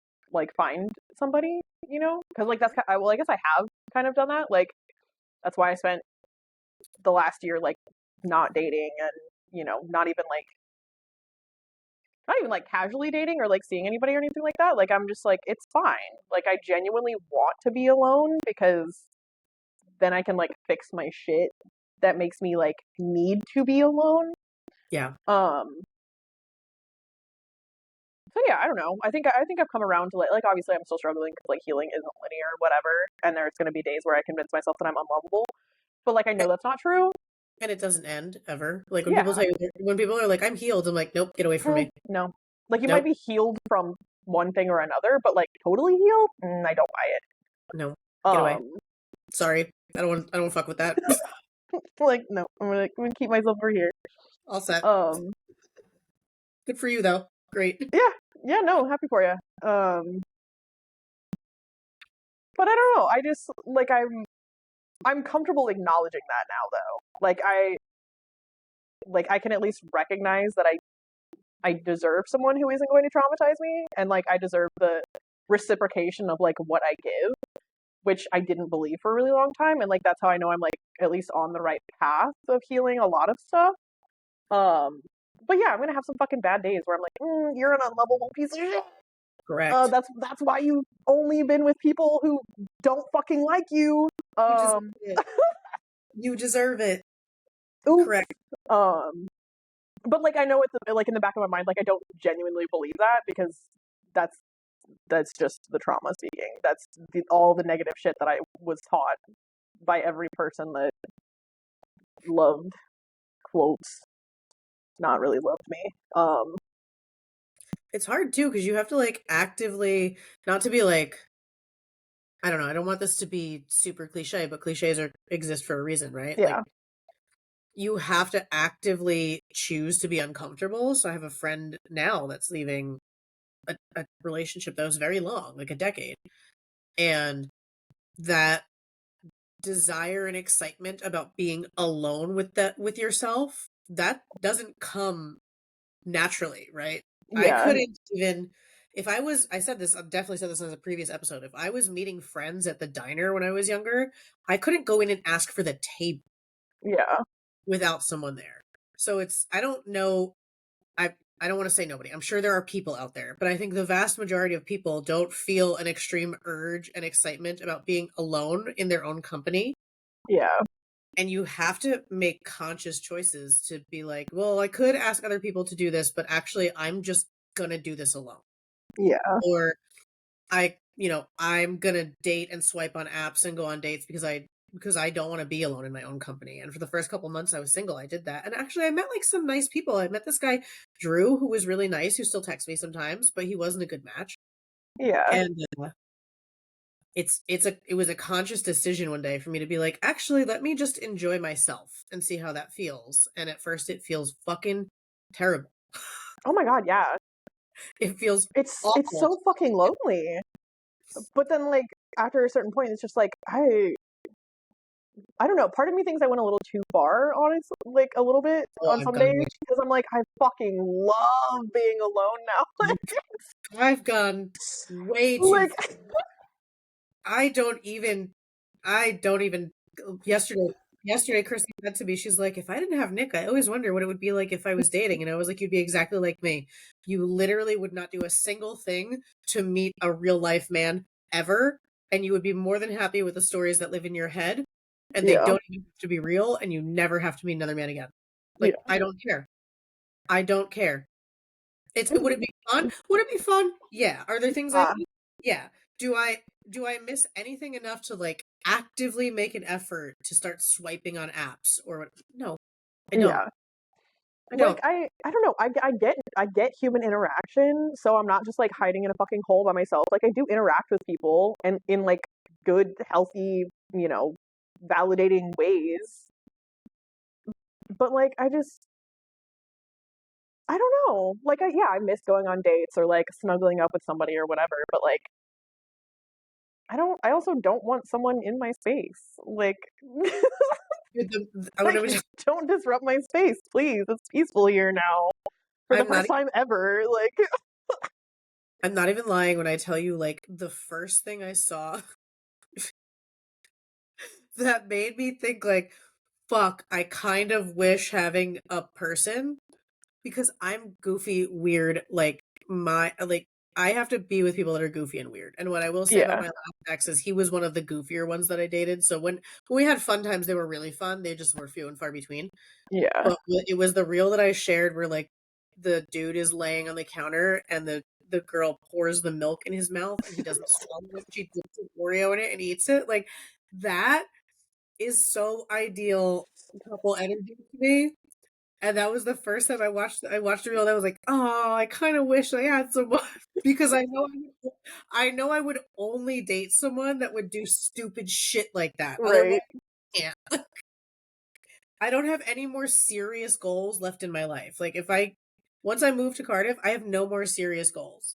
find somebody, because like well, I guess I have kind of done that. Like that's why I spent the last year like not dating and not even like casually dating or like seeing anybody or anything like that. Like I'm just like it's fine. Like I genuinely want to be alone because then I can like fix my shit that makes me like need to be alone. Yeah. So yeah, I don't know. I think I've come around to like obviously I'm still struggling because like healing isn't linear, whatever. And there's gonna be days where I convince myself that I'm unlovable, but like I know that's not true. And it doesn't end ever. Like when Yeah. people tell you, when people are like, I'm healed, I'm like, nope, get away from me. No, like you Nope. might be healed from one thing or another, but like totally healed, I don't buy it. No, get away. Um, Sorry, I don't want to fuck with that. like no, I'm gonna keep myself over here. All set. Um, Good for you though. Great. yeah, no, happy for you. But I don't know. I just like I'm comfortable acknowledging that now though. Like I can at least recognize that I deserve someone who isn't going to traumatize me, and like I deserve the reciprocation of like what I give, which I didn't believe for a really long time, and like that's how I know I'm like at least on the right path of healing a lot of stuff. Um, but yeah, I'm gonna have some fucking bad days where I'm like, you're an unlovable piece of shit. Correct. That's why you've only been with people who don't fucking like you. You deserve it. You deserve it. Oops. Correct. But like I know it's like in the back of my mind, like I don't genuinely believe that because that's just the trauma speaking. That's all the negative shit that I was taught by every person that loved quotes not really loved me. It's hard too because you have to like actively, not to be like, I don't know, I don't want this to be super cliche, but cliches exist for a reason, right? Yeah. Like you have to actively choose to be uncomfortable. So I have a friend now that's leaving a relationship that was very long, like a decade. And that desire and excitement about being alone with yourself, that doesn't come naturally, right? I Yeah. couldn't even if I said this, I've definitely said this in a previous episode. If I was meeting friends at the diner when I was younger, I couldn't go in and ask for the table Yeah. without someone there. So it's I don't know I don't want to say nobody. I'm sure there are people out there, but I think the vast majority of people don't feel an extreme urge and excitement about being alone in their own company. Yeah. And you have to make conscious choices to be like, well, I could ask other people to do this, but actually I'm just gonna do this alone. Yeah. Or I'm gonna date and swipe on apps and go on dates because I don't want to be alone in my own company. And for the first couple months I was single, I did that. And actually I met like some nice people. I met this guy, Drew, who was really nice, who still texts me sometimes, but he wasn't a good match. Yeah. And it was a conscious decision one day for me to be like, actually, let me just enjoy myself and see how that feels. And at first it feels fucking terrible. Oh my god, yeah. It feels It's awful. so fucking lonely. But then like after a certain point it's just like I don't know. Part of me thinks I went a little too far, honestly, like a little bit on some days because I'm like, I fucking love being alone now. I've gone way too Like, far. I don't even yesterday Christy said to me, she's like, if I didn't have Nick, I always wonder what it would be like if I was dating. And I was like, you'd be exactly like me. You literally would not do a single thing to meet a real life man ever. And you would be more than happy with the stories that live in your head. And they yeah, don't even have to be real, and you never have to meet another man again. Like, yeah. I don't care. I don't care. Would it be fun? Would it be fun? Yeah. Are there things yeah. Do I miss anything enough to like actively make an effort to start swiping on apps or what? No, I don't. Yeah. I Like don't. I don't know. I get human interaction, so I'm not just like hiding in a fucking hole by myself. Like I do interact with people and in like good, healthy, validating ways. But like I don't know. Like I miss going on dates or like snuggling up with somebody or whatever, but like I also don't want someone in my space. Like I like don't disrupt my space, please. It's peaceful here now. For the first time ever. Like I'm not even lying when I tell you like the first thing I saw that made me think like, fuck, I kind of wish having a person because I'm goofy, weird, like I have to be with people that are goofy and weird. And what I will say about my last ex is he was one of the goofier ones that I dated. So when we had fun times, they were really fun. They just were few and far between. Yeah. But it was the reel that I shared where like the dude is laying on the counter and the girl pours the milk in his mouth and he doesn't swallow it. She dips an Oreo in it and eats it. Like that is so ideal couple energy to me. And that was the first time I watched a reel and I was like, oh, I kind of wish I had someone because I know I would only date someone that would do stupid shit like that. Otherwise, Right. I can't. I don't have any more serious goals left in my life. Like once I move to Cardiff, I have no more serious goals.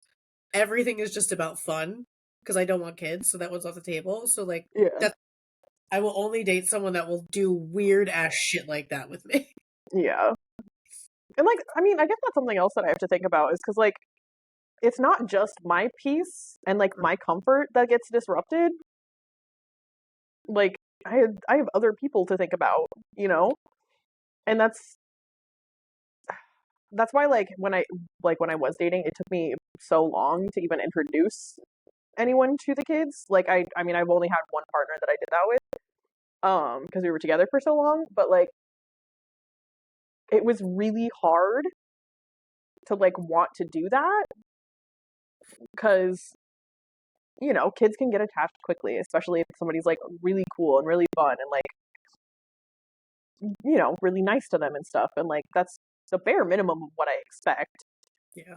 Everything is just about fun because I don't want kids, so that one's off the table. So like Yeah. that I will only date someone that will do weird ass shit like that with me. Yeah. And like, I mean, I guess that's something else that I have to think about is because like, it's not just my peace and like my comfort that gets disrupted. Like, I have other people to think about, you know? And that's why like when I was dating, it took me so long to even introduce anyone to the kids. Like I mean I've only had one partner that I did that with because we were together for so long, but like it was really hard to like want to do that because you know, kids can get attached quickly, especially if somebody's like really cool and really fun and like you know, really nice to them and stuff, and like that's the bare minimum of what I expect. Yeah.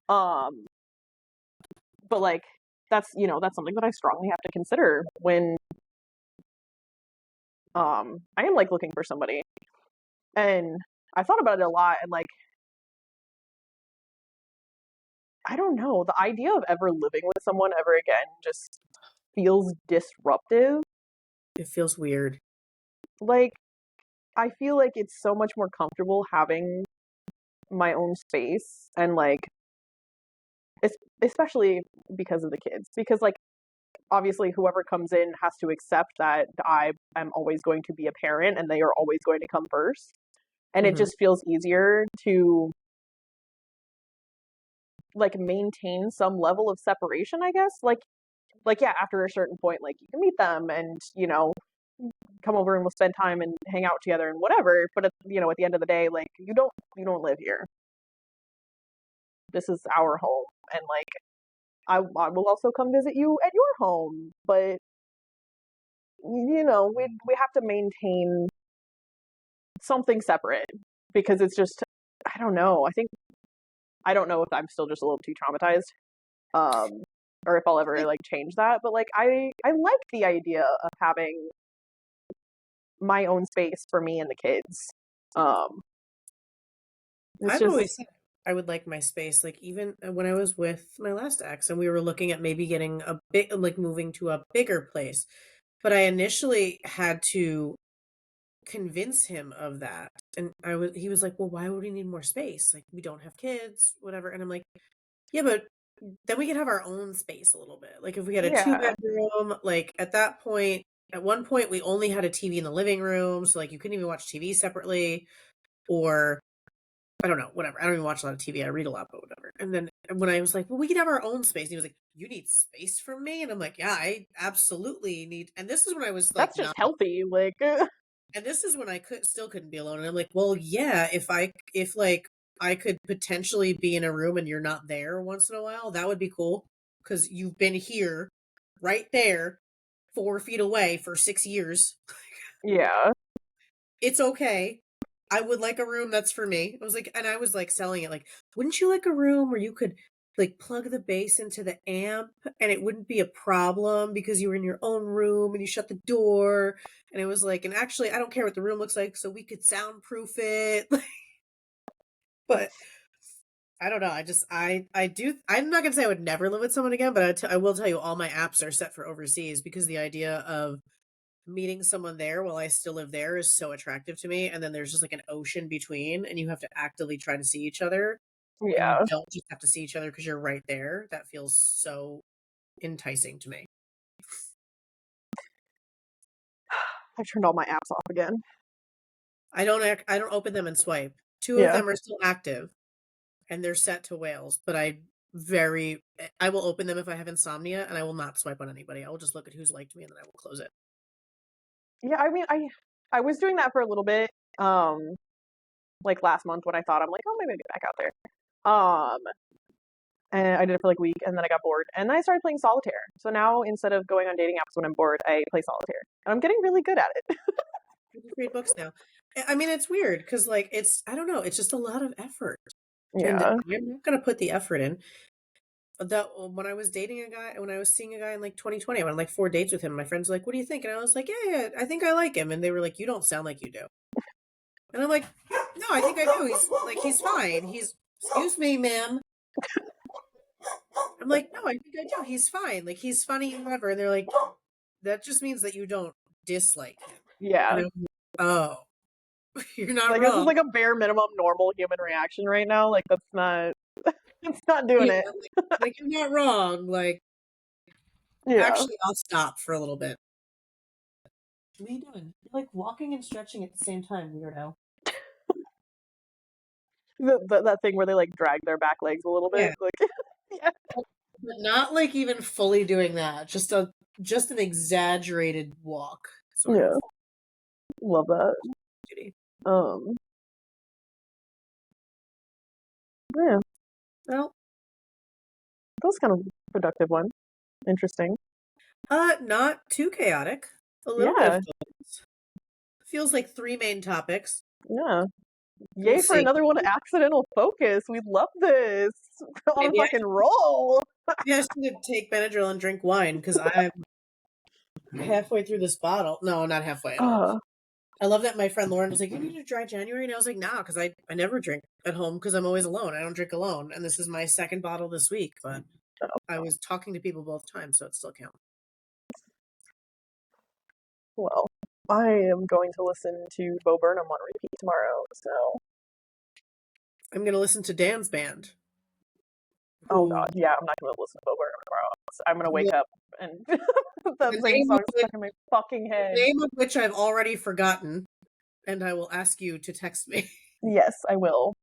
But like that's you know, that's something that I strongly have to consider when I am like looking for somebody. And I thought about it a lot and like I don't know, the idea of ever living with someone ever again just feels disruptive. It feels weird. Like I feel like it's so much more comfortable having my own space and like especially because of the kids because like obviously whoever comes in has to accept that I am always going to be a parent and they are always going to come first. And it Mhm. just feels easier to like maintain some level of separation, I guess. Like yeah, after a certain point, like you can meet them and you know come over and we'll spend time and hang out together and whatever. But you know, at the end of the day, like you don't live here. This is our home, and like I will also come visit you at your home, but you know we have to maintain something separate because it's just I don't know. I don't know if I'm still just a little too traumatized, um, or if I'll ever like change that. But like I like the idea of having my own space for me and the kids. Um, it's I've just always said I would like my space. Like even when I was with my last ex and we were looking at maybe getting a bit like moving to a bigger place. But I initially had to convince him of that. And he was like, "Well, why would we need more space? Like we don't have kids, whatever." And I'm like, "Yeah, but then we could have our own space a little bit. Like if we had a two yeah, bedroom, like at one point we only had a TV in the living room, so like you couldn't even watch TV separately or I don't know, whatever. I don't even watch a lot of TV. I read a lot, but whatever. And then when I was like, "Well, we could have our own space," and he was like, "You need space from me?" And I'm like, "Yeah, I absolutely need." And this is when I was like, that's just not. healthy. Like And this is when I couldn't be alone. And I'm like, "Well, yeah, if like I could potentially be in a room and you're not there once in a while, that would be cool because you've been here, right there, 4 feet away for 6 years. yeah, It's okay. I would like a room that's for me." I was like, and I was like selling it like, "Wouldn't you like a room where you could like plug the bass into the amp and it wouldn't be a problem because you were in your own room and you shut the door?" And it was like, and actually, I don't care what the room looks like, so we could soundproof it. But I don't know. I do. I'm not gonna say I would never live with someone again, but I will tell you, all my apps are set for overseas because the idea of meeting someone there while I still live there is so attractive to me. And then there's just like an ocean between, and you have to actively try to see each other, and you yeah. don't just have to see each other because you're right there. That feels so enticing to me. I turned all my apps off again. I don't open them and swipe. Two of Yeah, them are still active, and they're set to whales. But I will open them if I have insomnia, and I will not swipe on anybody. I will just look at who's liked me, and then I will close it. yeah. I mean, I was doing that for a little bit. Like last month when I thought I'm like, oh, maybe I'll get back out there. Um, and I did it for like a week, and then I got bored, and then I started playing solitaire. So now instead of going on dating apps when I'm bored, I play solitaire, and I'm getting really good at it. read books now. I mean, it's weird because like I don't know, it's just a lot of effort, and Yeah. I'm not gonna put the effort in. That when I was dating a guy, when I was seeing a guy in like 2020, I went on like 4 dates with him. My friends were like, "What do you think?" And I was like, "Yeah, I think I like him." And they were like, "You don't sound like you do." And I'm like, "No, I think I do. He's fine. Excuse me, ma'am." I'm like, "No, I think I do. He's fine. Like he's funny, whatever." And they're like, "That just means that you don't dislike him." Yeah. And I'm like, "Oh, you're not Like this is wrong." like a bare minimum normal human reaction right now. Like that's not it's not doing Yeah, it. like you're not wrong. Like Yeah. actually, I'll stop for a little bit. What are you doing? You're like walking and stretching at the same time, weirdo. That thing where they like drag their back legs a little bit. Yeah, Like yeah. but not like even fully doing that. Just an exaggerated walk, sort of. Yeah. Love that. Judy. Um yeah, Well, that was kind of a productive one. Interesting. not too chaotic. A little bit of Yeah. focus. Feels like three main topics. Yeah. We'll Yay for see. another one accidental focus. We love this. On a Maybe fucking roll. I should take Benadryl and drink wine because I'm halfway through this bottle. No, not halfway at all. Uh, I love that my friend Lauren was like, "You need a dry January," and I was like, "Nah," because I never drink at home because I'm always alone. I don't drink alone, and this is my second bottle this week. But I was talking to people both times, so it still counts. well, I am going to listen to Bo Burnham on repeat tomorrow, so I'm gonna listen to Dan's band. oh Who god, yeah, I'm not gonna listen to Bo Burnham tomorrow. I'm gonna wake the, up and that the same name of song which stuck in my fucking the head. name of which I've already forgotten, and I will ask you to text me. Yes, I will.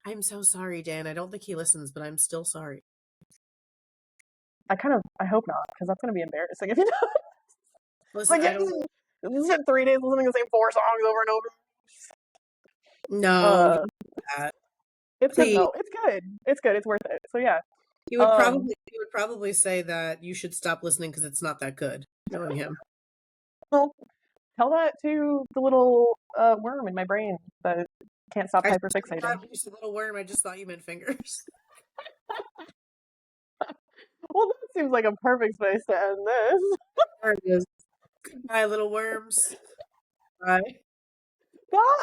I'm so sorry, Dan. I don't think he listens, but I'm still sorry. I hope not, because that's gonna be embarrassing if you don't. Listen, Like, I yeah, don't. you spent 3 days listening to the same 4 songs over and over. No, you Uh, that. it's good Please. though. It's good. It's good. It's worth it. So yeah. He Um, would probably say that you should stop listening because it's not that good. Knowing him. well, tell that to the little worm in my brain that can't stop I hyperfixating. when you said little worm, I just thought you meant fingers. Well, that seems like a perfect space to end this. There it is. Goodbye, little worms. Bye. Bye.